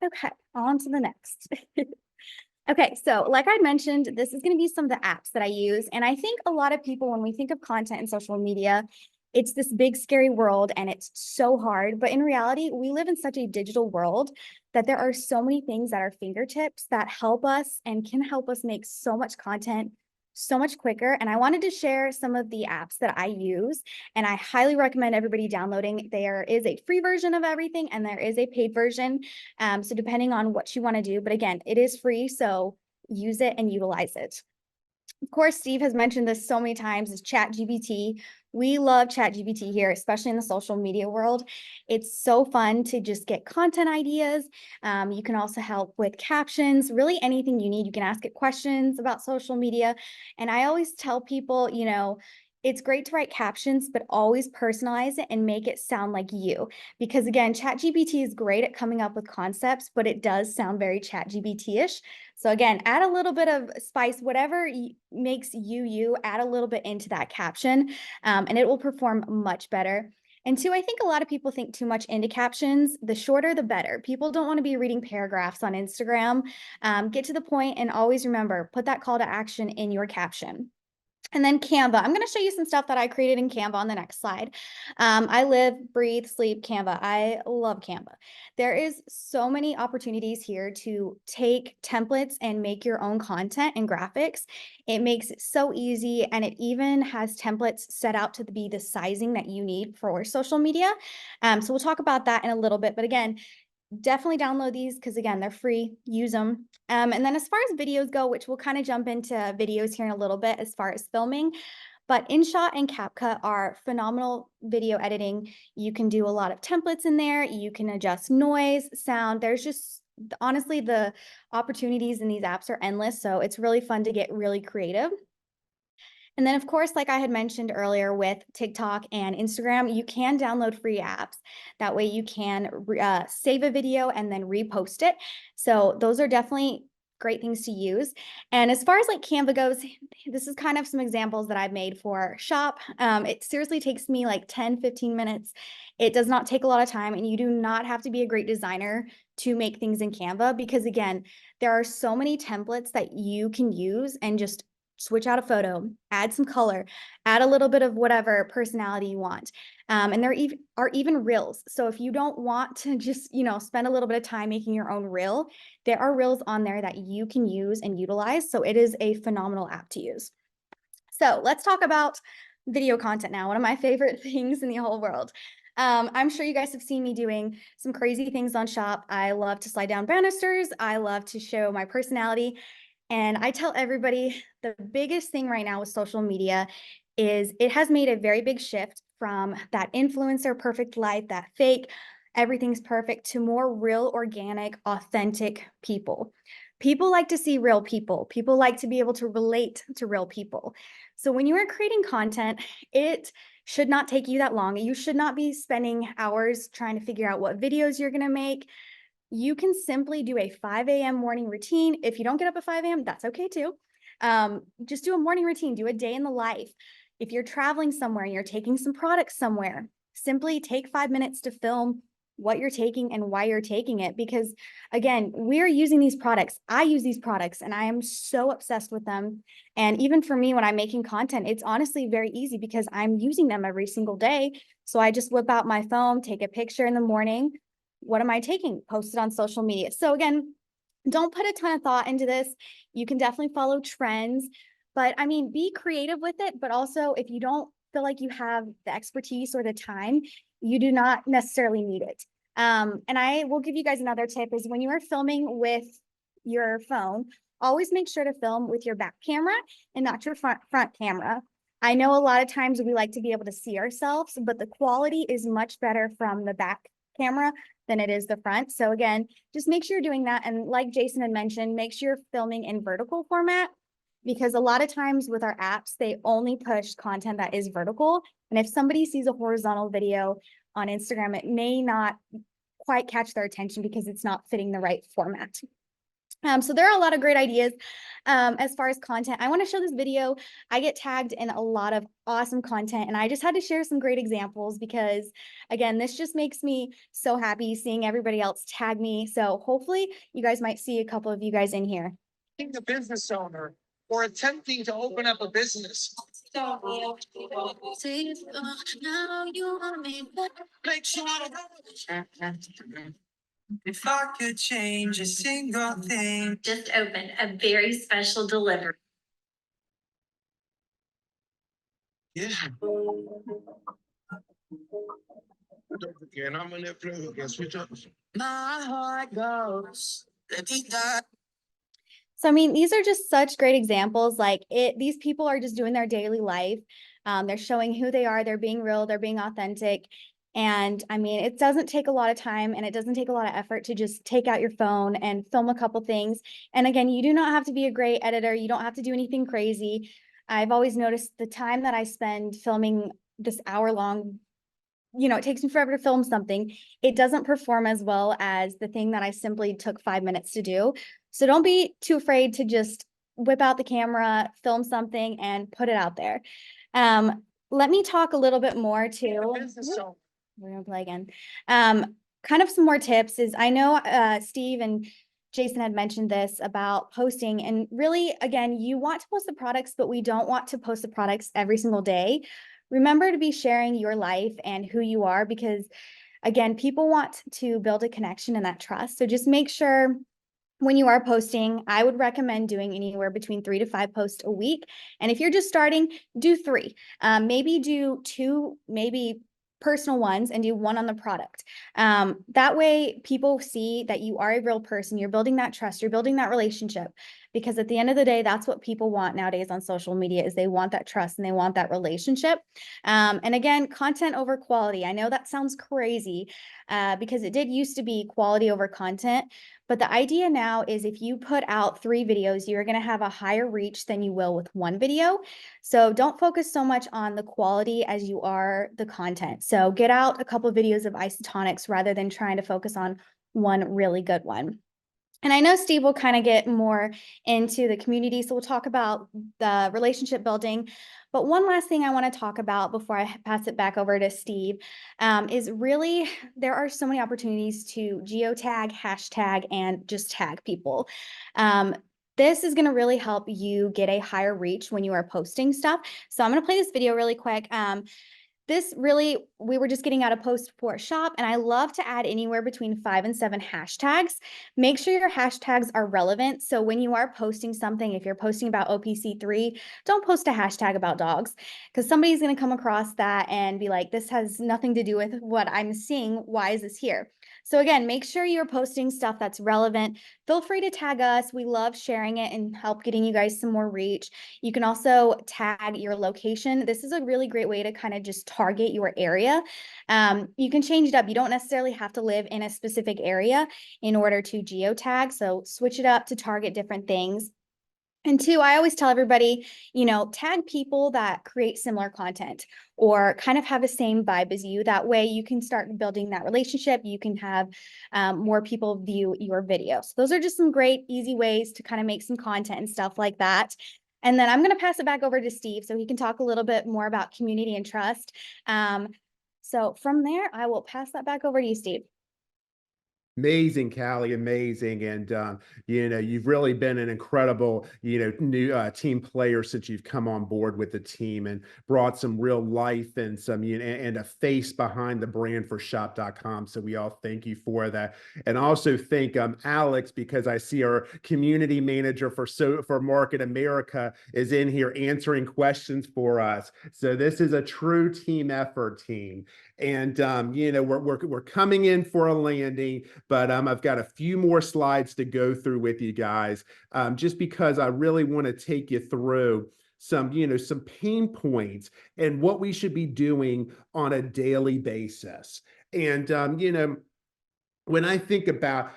Speaker 3: Okay, on to the next. Okay, so like I mentioned, this is going to be some of the apps that I use. And I think a lot of people, when we think of content and social media, it's this big, scary world and it's so hard. But in reality, we live in such a digital world that there are so many things at our fingertips that help us and can help us make so much content so much quicker. And I wanted to share some of the apps that I use, and I highly recommend everybody downloading. There is a free version of everything and there is a paid version. So depending on what you want to do, but again, it is free, so use it and utilize it. Of course, Steve has mentioned this so many times, is ChatGPT. We love ChatGPT here, especially in the social media world. It's so fun to just get content ideas. You can also help with captions, really anything you need. You can ask it questions about social media. And I always tell people, It's great to write captions, but always personalize it and make it sound like you. Because again, ChatGPT is great at coming up with concepts, but it does sound very ChatGPT-ish. So again, add a little bit of spice, whatever makes you, add a little bit into that caption, and it will perform much better. And two, I think a lot of people think too much into captions. The shorter, the better. People don't want to be reading paragraphs on Instagram. Get to the point and always remember, put that call to action in your caption. And then Canva. I'm going to show you some stuff that I created in Canva on the next slide. I live, breathe, sleep Canva. I love Canva. There is so many opportunities here to take templates and make your own content and graphics. It makes it so easy, and it even has templates set out to be the sizing that you need for social media. So we'll talk about that in a little bit. But again, definitely download these because again, they're free, use them. And then as far as videos go, which we'll kind of jump into videos here in a little bit as far as filming, but InShot and CapCut are phenomenal video editing. You can do a lot of templates in there. You can adjust noise, sound. There's just, honestly, the opportunities in these apps are endless. So it's really fun to get really creative. And then, of course, like I had mentioned earlier with TikTok and Instagram, you can download free apps. That way you can save a video and then repost it. So those are definitely great things to use. And as far as like Canva goes, this is kind of some examples that I've made for Shop. It seriously takes me like 10, 15 minutes. It does not take a lot of time, and you do not have to be a great designer to make things in Canva because again, there are so many templates that you can use and just switch out a photo, add some color, add a little bit of whatever personality you want. And there are even reels. So if you don't want to just, spend a little bit of time making your own reel, there are reels on there that you can use and utilize. So it is a phenomenal app to use. So let's talk about video content now, one of my favorite things in the whole world. I'm sure you guys have seen me doing some crazy things on Shop. I love to slide down banisters. I love to show my personality. And I tell everybody the biggest thing right now with social media is it has made a very big shift from that influencer perfect life, that fake, everything's perfect, to more real, organic, authentic people. People like to see real people. People like to be able to relate to real people. So when you are creating content, it should not take you that long. You should not be spending hours trying to figure out what videos you're going to make. You can simply do a 5 a.m. morning routine. If you don't get up at 5 a.m., that's okay too. Just do a morning routine, do a day in the life. If you're traveling somewhere and you're taking some products somewhere, simply take 5 minutes to film what you're taking and why you're taking it. Because again, we're using these products. I use these products and I am so obsessed with them. And even for me, when I'm making content, it's honestly very easy because I'm using them every single day. So I just whip out my phone, take a picture in the morning. What am I taking? Post it on social media. So again, don't put a ton of thought into this. You can definitely follow trends, but I mean, be creative with it. But also, if you don't feel like you have the expertise or the time, you do not necessarily need it. And I will give you guys another tip is when you are filming with your phone, always make sure to film with your back camera and not your front camera. I know a lot of times we like to be able to see ourselves, but the quality is much better from the back camera than it is the front. So again, just make sure you're doing that. And like Jason had mentioned, make sure you're filming in vertical format because a lot of times with our apps, they only push content that is vertical. And if somebody sees a horizontal video on Instagram, it may not quite catch their attention because it's not fitting the right format. So there are a lot of great ideas as far as content. I want to show this video. I get tagged in a lot of awesome content, and I just had to share some great examples because, again, this just makes me so happy seeing everybody else tag me. So hopefully you guys might see a couple of you guys in here.
Speaker 5: Being a business owner or attempting to open up a business. Make sure if I could change a single thing.
Speaker 6: Just opened a very special delivery.
Speaker 5: Yeah. Don't forget, I'm in that plug and switch up. My heart goes. Let me die.
Speaker 3: So, I mean, these are just such great examples. Like these people are just doing their daily life. They're showing who they are. They're being real. They're being authentic. And I mean, it doesn't take a lot of time and it doesn't take a lot of effort to just take out your phone and film a couple things. And again, you do not have to be a great editor. You don't have to do anything crazy. I've always noticed the time that I spend filming this hour-long, it takes me forever to film something. It doesn't perform as well as the thing that I simply took 5 minutes to do. So don't be too afraid to just whip out the camera, film something, and put it out there. Let me talk a little bit more too. We're gonna play again. Kind of some more tips is, I know Steve and Jason had mentioned this about posting, and really, again, you want to post the products, but we don't want to post the products every single day. Remember to be sharing your life and who you are, because again, people want to build a connection and that trust. So just make sure when you are posting, I would recommend doing anywhere between 3 to 5 posts a week. And if you're just starting, do 3. Maybe do 2, maybe personal ones, and do 1 on the product. That way people see that you are a real person. You're building that trust, you're building that relationship, because at the end of the day, that's what people want nowadays on social media, is they want that trust and they want that relationship. And again, content over quality. I know that sounds crazy, because it did used to be quality over content. But the idea now is, if you put out 3 videos, you're going to have a higher reach than you will with 1 video. So don't focus so much on the quality as you are the content. So get out a couple of videos of isotonics rather than trying to focus on one really good one. And I know Steve will kind of get more into the community, so we'll talk about the relationship building. But one last thing I want to talk about before I pass it back over to Steve, is really, there are so many opportunities to geotag, hashtag, and just tag people. This is going to really help you get a higher reach when you are posting stuff. So I'm going to play this video really quick. This really, we were just getting out a post for a shop, and I love to add anywhere between 5 and 7 hashtags. Make sure your hashtags are relevant. So when you are posting something, if you're posting about OPC3, don't post a hashtag about dogs, because somebody's going to come across that and be like, this has nothing to do with what I'm seeing. Why is this here? So again, make sure you're posting stuff that's relevant. Feel free to tag us. We love sharing it and help getting you guys some more reach. You can also tag your location. This is a really great way to kind of just target your area. You can change it up. You don't necessarily have to live in a specific area in order to geotag. So switch it up to target different things. And 2, I always tell everybody, tag people that create similar content or kind of have the same vibe as you. That way you can start building that relationship. You can have more people view your video. So those are just some great, easy ways to kind of make some content and stuff like that. And then I'm going to pass it back over to Steve so he can talk a little bit more about community and trust. So from there, I will pass that back over to you, Steve.
Speaker 2: Amazing, Callie, amazing. And, you've really been an incredible, new team player since you've come on board with the team and brought some real life and some, and a face behind the brand for shop.com. So we all thank you for that. And also thank Alex, because I see our community manager for Market America is in here answering questions for us. So this is a true team effort, team. And, we're coming in for a landing, but I've got a few more slides to go through with you guys, just because I really want to take you through some pain points and what we should be doing on a daily basis. And, when I think about,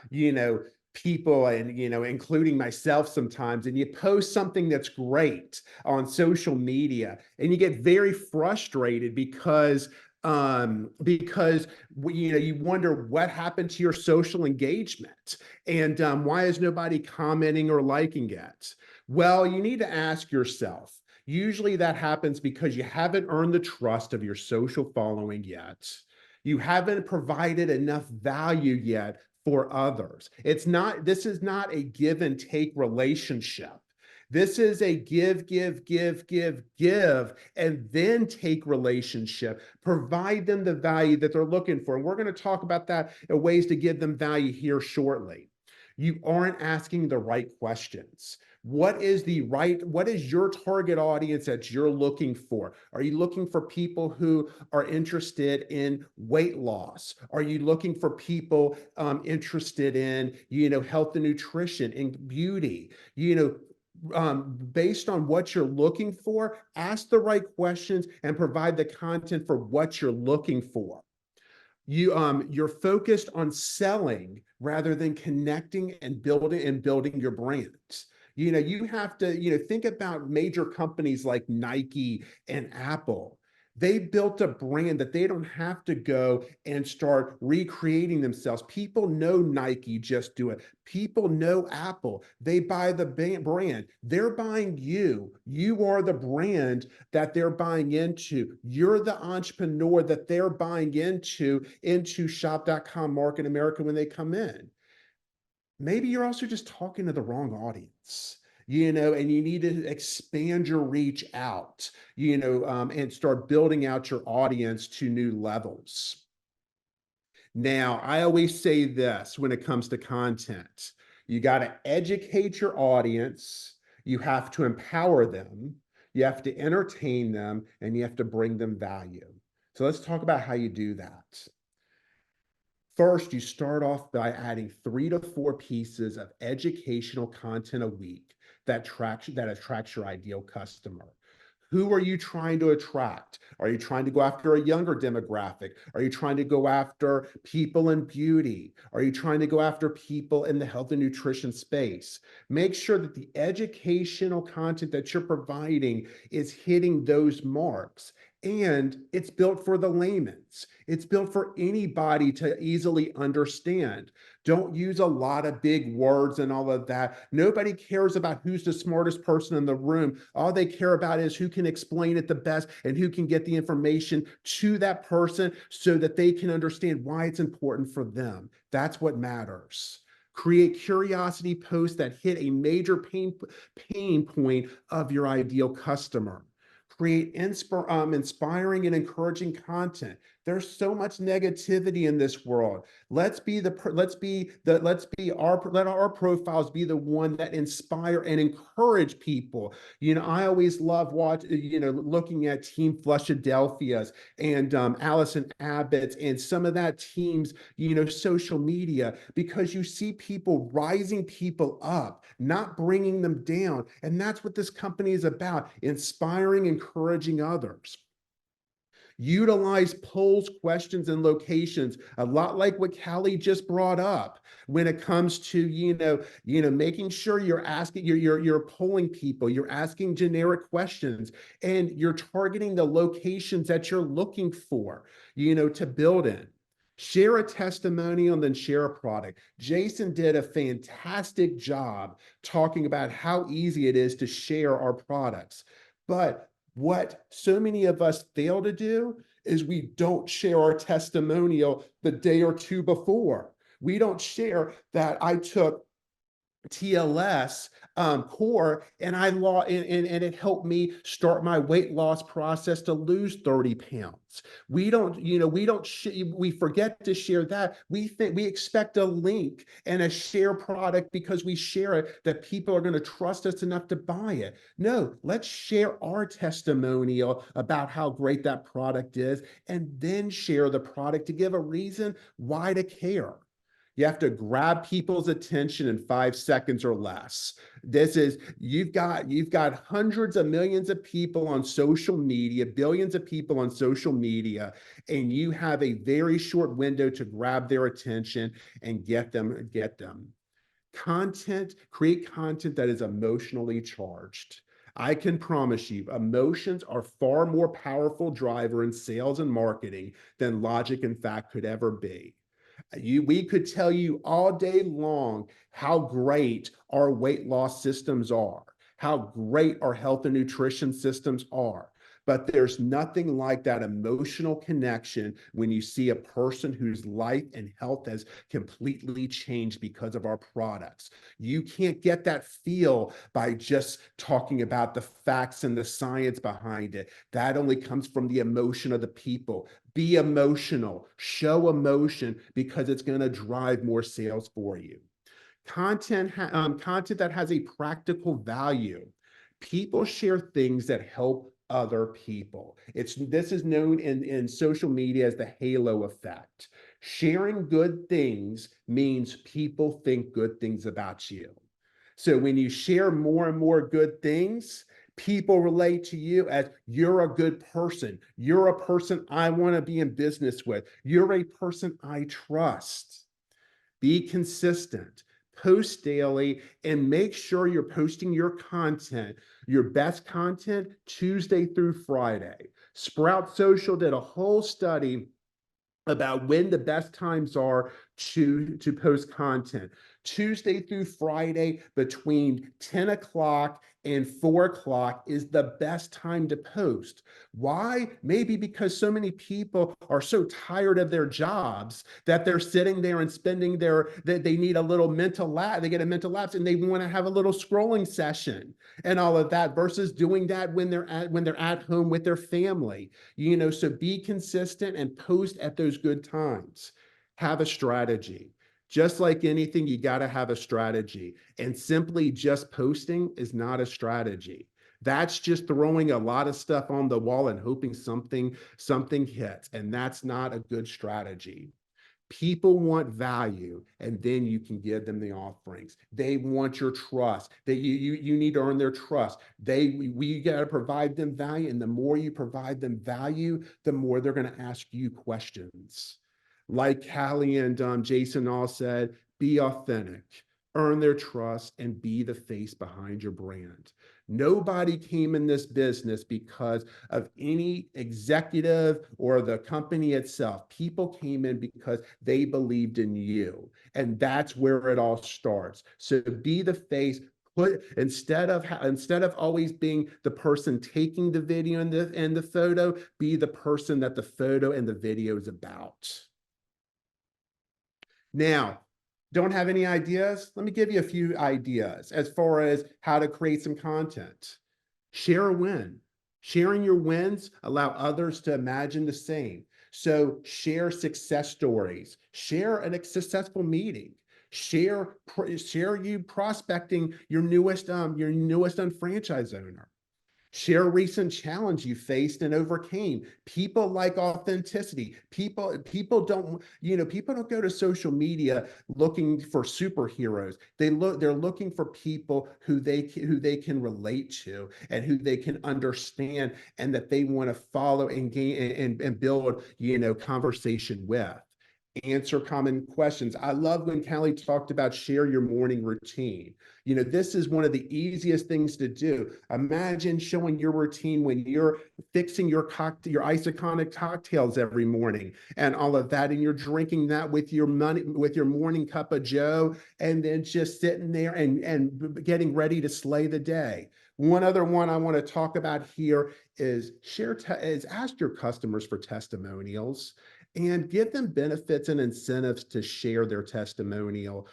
Speaker 2: people and, including myself sometimes, and you post something that's great on social media and you get very frustrated because you wonder what happened to your social engagement and why is nobody commenting or liking it? Well, you need to ask yourself. Usually that happens because you haven't earned the trust of your social following yet. You haven't provided enough value yet for others. This is not a give and take relationship. This is a give, and then take relationship. Provide them the value that they're looking for. And we're going to talk about that and ways to give them value here shortly. You aren't asking the right questions. What is your target audience that you're looking for? Are you looking for people who are interested in weight loss? Are you looking for people interested in, health and nutrition and beauty? Based on what you're looking for, ask the right questions and provide the content for what you're looking for. You're focused on selling rather than connecting and building your brand. You have to, think about major companies like Nike and Apple. They built a brand that they don't have to go and start recreating themselves. People know Nike, just do it. People know Apple. They buy the brand. They're buying you. You are the brand that they're buying into. You're the entrepreneur that they're buying into shop.com Market America when they come in. Maybe you're also just talking to the wrong audience, and you need to expand your reach out, and start building out your audience to new levels. Now, I always say this when it comes to content: you got to educate your audience, you have to empower them, you have to entertain them, and you have to bring them value. So let's talk about how you do that. First, you start off by adding 3 to 4 pieces of educational content a week that attracts your ideal customer. Who are you trying to attract? Are you trying to go after a younger demographic? Are you trying to go after people in beauty? Are you trying to go after people in the health and nutrition space? Make sure that the educational content that you're providing is hitting those marks. And it's built for the layman's. It's built for anybody to easily understand. Don't use a lot of big words and all of that. Nobody cares about who's the smartest person in the room. All they care about is who can explain it the best and who can get the information to that person so that they can understand why it's important for them. That's what matters. Create curiosity posts that hit a major pain point of your ideal customer. Create inspiring and encouraging content. There's so much negativity in this world. Let our profiles be the one that inspire and encourage people. I always love looking at Team Flushadelphia's and Allison Abbott's and some of that team's, social media, because you see people rising people up, not bringing them down. And that's what this company is about: inspiring, encouraging others. Utilize polls, questions, and locations, a lot like what Callie just brought up when it comes to, making sure you're polling people, you're asking generic questions, and you're targeting the locations that you're looking for, to build in. Share a testimonial and then share a product. Jason did a fantastic job talking about how easy it is to share our products. But what so many of us fail to do is we don't share our testimonial the day or two before. We don't share that I took TLS core and and it helped me start my weight loss process to lose 30 pounds. We forget to share that. We expect a link and a share product because we share it that people are going to trust us enough to buy it. No, let's share our testimonial about how great that product is and then share the product to give a reason why to care. You have to grab people's attention in 5 seconds or less. You've got hundreds of millions of people on social media, billions of people on social media, and you have a very short window to grab their attention and get them. Create content that is emotionally charged. I can promise you, emotions are far more powerful driver in sales and marketing than logic and fact could ever be. We could tell you all day long how great our weight loss systems are, how great our health and nutrition systems are. But there's nothing like that emotional connection when you see a person whose life and health has completely changed because of our products. You can't get that feel by just talking about the facts and the science behind it. That only comes from the emotion of the people. Be emotional, show emotion, because it's going to drive more sales for you. Content that has a practical value. People share things that help other people. This is known in social media as the halo effect. Sharing good things means people think good things about you. So when you share more and more good things, people relate to you as you're a good person. You're a person I want to be in business with. You're a person I trust. Be consistent. post daily, and make sure you're posting your content, your best content, Tuesday through Friday. Sprout Social did a whole study about when the best times are to post content. Tuesday through Friday between 10 o'clock and 4 o'clock is the best time to post. Why? Maybe because so many people are so tired of their jobs that they're sitting there and spending that they need a little mental lapse. They get a mental lapse and they want to have a little scrolling session and all of that versus doing that when they're at home with their family. So be consistent and post at those good times. Have a strategy. Just like anything, you got to have a strategy. And simply just posting is not a strategy. That's just throwing a lot of stuff on the wall and hoping something hits. And that's not a good strategy. People want value, and then you can give them the offerings. They want your trust. That you need to earn their trust. We got to provide them value, and the more you provide them value, the more they're going to ask you questions. Like Callie and Jason all said, be authentic, earn their trust, and be the face behind your brand. Nobody came in this business because of any executive or the company itself. People came in because they believed in you. And that's where it all starts. So be the face. Instead of always being the person taking the video and the photo, be the person that the photo and the video is about. Now, don't have any ideas? Let me give you a few ideas as far as how to create some content. Share a win. Sharing your wins allow others to imagine the same. So share success stories. Share a successful meeting. Share you prospecting your newest unfranchise owner. Share a recent challenge you faced and overcame. People like authenticity. People don't go to social media looking for superheroes. They're looking for people who they can relate to and who they can understand and that they want to follow and gain and build, conversation with. Answer common questions. I love when Callie talked about share your morning routine. This is one of the easiest things to do. Imagine showing your routine when you're fixing your isoconic cocktails every morning and all of that, and you're drinking that with your morning cup of joe, and then just sitting there and getting ready to slay the day. One other one I want to talk about here is ask your customers for testimonials and give them benefits and incentives to share their testimonial.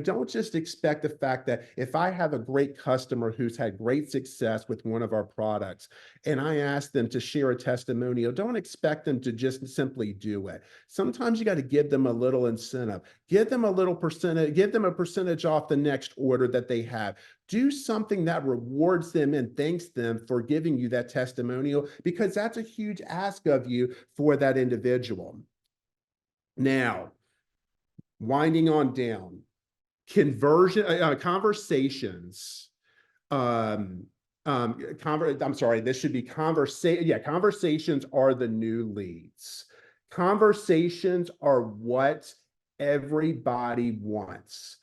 Speaker 2: Don't just expect the fact that if I have a great customer who's had great success with one of our products and I ask them to share a testimonial, don't expect them to just simply do it. Sometimes you got to give them a little incentive, give them a percentage off the next order that they have. Do something that rewards them and thanks them for giving you that testimonial, because that's a huge ask of you for that individual. Now, winding on down, conversations. I'm sorry, this should be conversations are the new leads. Conversations are what everybody wants.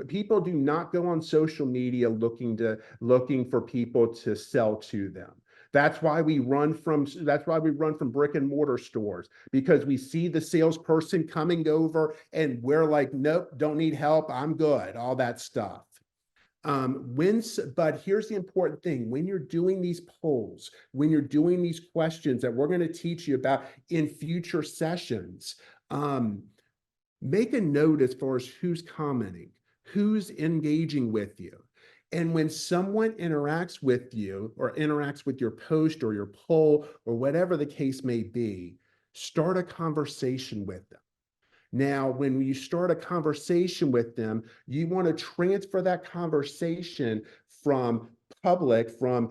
Speaker 2: People do not go on social media looking for people to sell to them. That's why we run from brick and mortar stores, because we see the salesperson coming over and we're like, nope, don't need help, I'm good, all that stuff. But here's the important thing: when you're doing these polls, when you're doing these questions that we're going to teach you about in future sessions, make a note as far as who's commenting, who's engaging with you. And when someone interacts with you or interacts with your post or your poll or whatever the case may be, start a conversation with them. Now, when you start a conversation with them, you want to transfer that conversation from public, from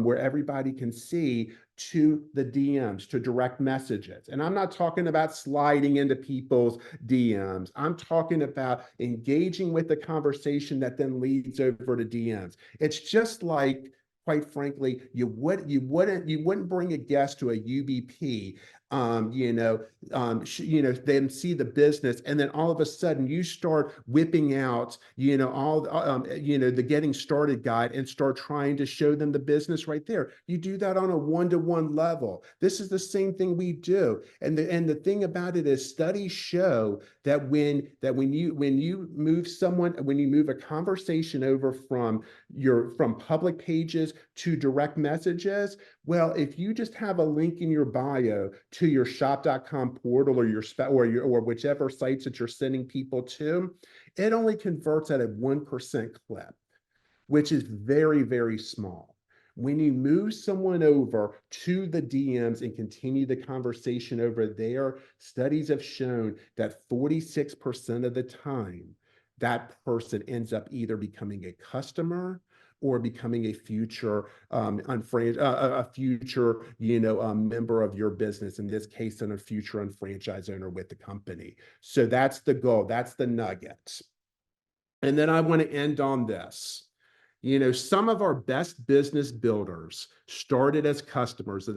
Speaker 2: where everybody can see, to the DMs, to direct messages. And I'm not talking about sliding into people's DMs. I'm talking about engaging with the conversation that then leads over to DMs. It's just like quite frankly, you wouldn't bring a guest to a UBP, then see the business, and then all of a sudden you start whipping out, the getting started guide and start trying to show them the business right there. You do that on a one-to-one level. This is the same thing we do. And the thing about it is studies show that when you move a conversation over from public pages to direct messages, well, if you just have a link in your bio to your shop.com portal or whichever sites that you're sending people to, it only converts at a 1% clip, which is very, very small. When you move someone over to the DMs and continue the conversation over there, studies have shown that 46% of the time, that person ends up either becoming a customer or becoming a future member of your business, in this case, and a future unfranchised owner with the company. So that's the goal. That's the nugget. And then I want to end on this. Some of our best business builders started as customers of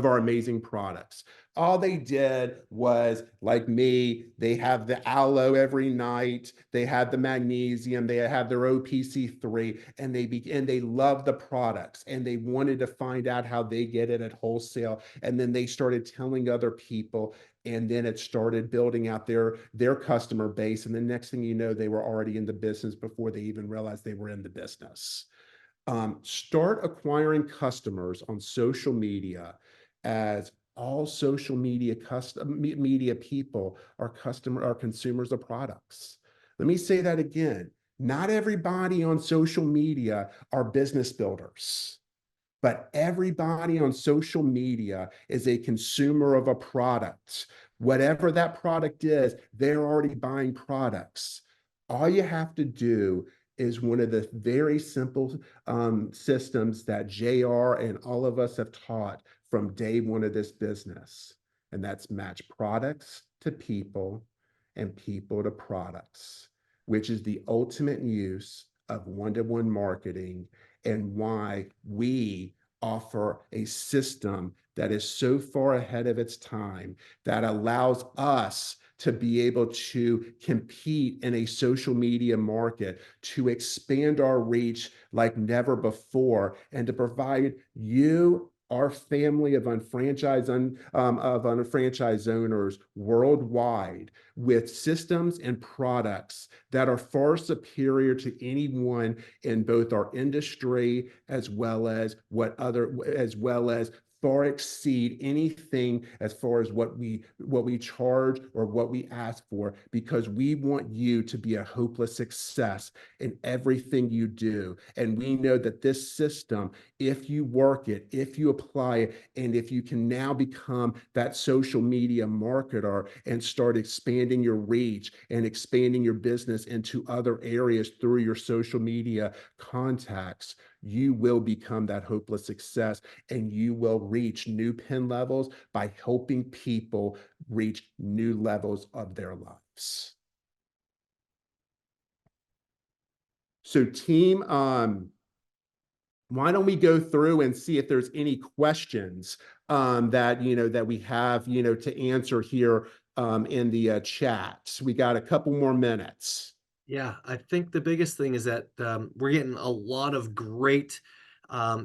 Speaker 2: our amazing products. All they did was, like me, they have the aloe every night, they have the magnesium, they have their OPC3, and they love the products, and they wanted to find out how they get it at wholesale. And then they started telling other people, and then it started building out their customer base. And the next thing you know, they were already in the business before they even realized they were in the business. Start acquiring customers on social media, as all social media people are consumers of products. Let me say that again. Not everybody on social media are business builders, but everybody on social media is a consumer of a product. Whatever that product is, they're already buying products. All you have to do is one of the very simple systems that JR and all of us have taught from day one of this business, and that's match products to people and people to products, which is the ultimate use of one-to-one marketing, and why we offer a system that is so far ahead of its time that allows us to be able to compete in a social media market, to expand our reach like never before, and to provide you, our family of unfranchised owners worldwide, with systems and products that are far superior to anyone in both our industry, as well as far exceed anything as far as what we charge or what we ask for, because we want you to be a hopeless success in everything you do. And we know that this system, if you work it, if you apply it, and if you can now become that social media marketer and start expanding your reach and expanding your business into other areas through your social media contacts, you will become that hopeless success, and you will reach new pin levels by helping people reach new levels of their lives. So team, why don't we go through and see if there's any questions that we have to answer here in the chat. We got a couple more minutes.
Speaker 1: Yeah, I think the biggest thing is that we're getting a lot of great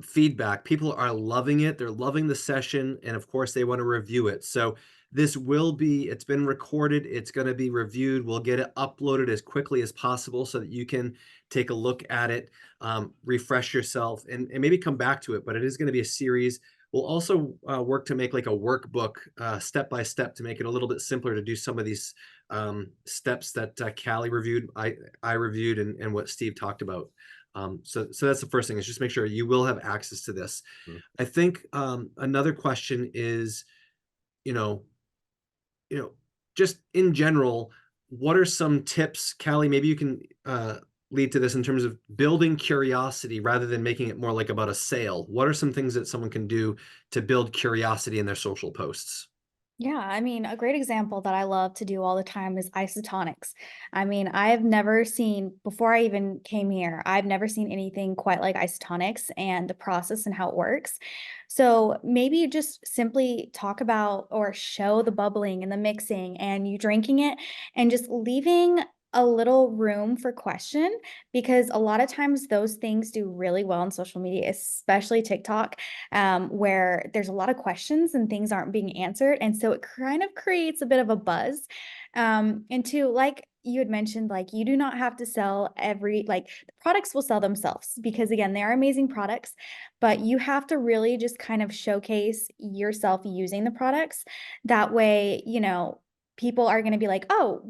Speaker 1: feedback. People are loving it. They're loving the session. And of course, they want to review it. So it's been recorded. It's going to be reviewed. We'll get it uploaded as quickly as possible so that you can take a look at it, refresh yourself, and maybe come back to it. But it is going to be a series. We'll also work to make like a workbook step by step to make it a little bit simpler to do some of these steps that Callie reviewed, I reviewed, and what Steve talked about. So that's the first thing, is just make sure you will have access to this.
Speaker 2: Mm-hmm.
Speaker 1: I think another question is, just in general, what are some tips, Callie? Maybe you can lead to this in terms of building curiosity rather than making it more like about a sale. What are some things that someone can do to build curiosity in their social posts?
Speaker 3: Yeah, I mean, a great example that I love to do all the time is isotonics. I mean, I've never seen, before I even came here, I've never seen anything quite like isotonics and the process and how it works. So maybe just simply talk about or show the bubbling and the mixing and you drinking it and just leaving a little room for question, because a lot of times those things do really well on social media, especially TikTok, where there's a lot of questions and things aren't being answered. And so it kind of creates a bit of a buzz. And two, like you had mentioned, like you do not have to sell like the products will sell themselves because again, they are amazing products, but you have to really just kind of showcase yourself using the products. That way, people are going to be like, oh,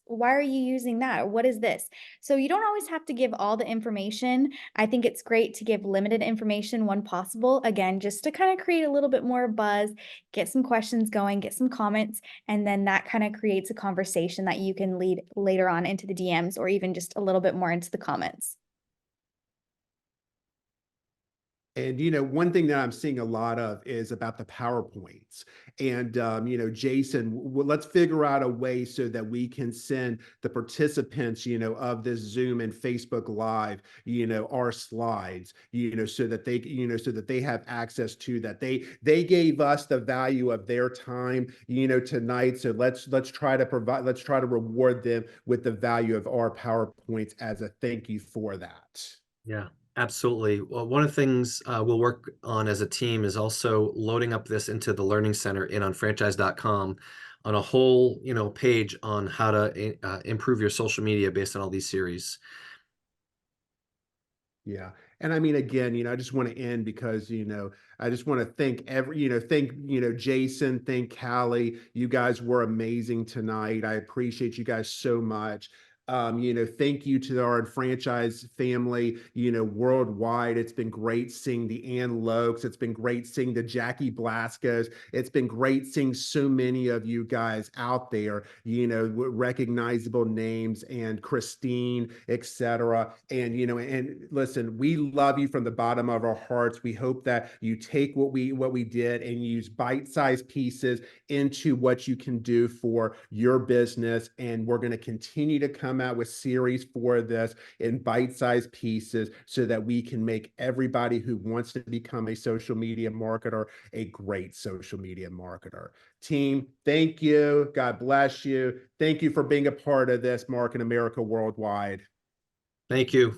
Speaker 3: why are you using that? Or what is this? So you don't always have to give all the information. I think it's great to give limited information when possible, again, just to kind of create a little bit more buzz, get some questions going, get some comments, and then that kind of creates a conversation that you can lead later on into the DMs or even just a little bit more into the comments.
Speaker 2: And one thing that I'm seeing a lot of is about the PowerPoints. And Jason, let's figure out a way so that we can send the participants, of this Zoom and Facebook Live, our slides, so that they have access to that. They gave us the value of their time, tonight. So let's try to reward them with the value of our PowerPoints as a thank you for that.
Speaker 1: Yeah, absolutely. Well, one of the things we'll work on as a team is also loading up this into the Learning Center in unfranchise.com on a whole, page on how to improve your social media based on all these series.
Speaker 2: Yeah. And I mean, again, I just want to end because, I just want to thank Jason, thank Callie. You guys were amazing tonight. I appreciate you guys so much. Thank you to our franchise family, worldwide. It's been great seeing the Ann Lokes. It's been great seeing the Jackie Blascos. It's been great seeing so many of you guys out there, recognizable names and Christine, etc. And listen, we love you from the bottom of our hearts. We hope that you take what we did and use bite-sized pieces into what you can do for your business. And we're going to continue to come out with series for this in bite-sized pieces so that we can make everybody who wants to become a social media marketer a great social media marketer. Team, thank you. God bless you. Thank you for being a part of this Market America Worldwide.
Speaker 1: Thank you.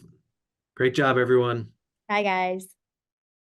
Speaker 1: Great job, everyone.
Speaker 3: Bye, guys.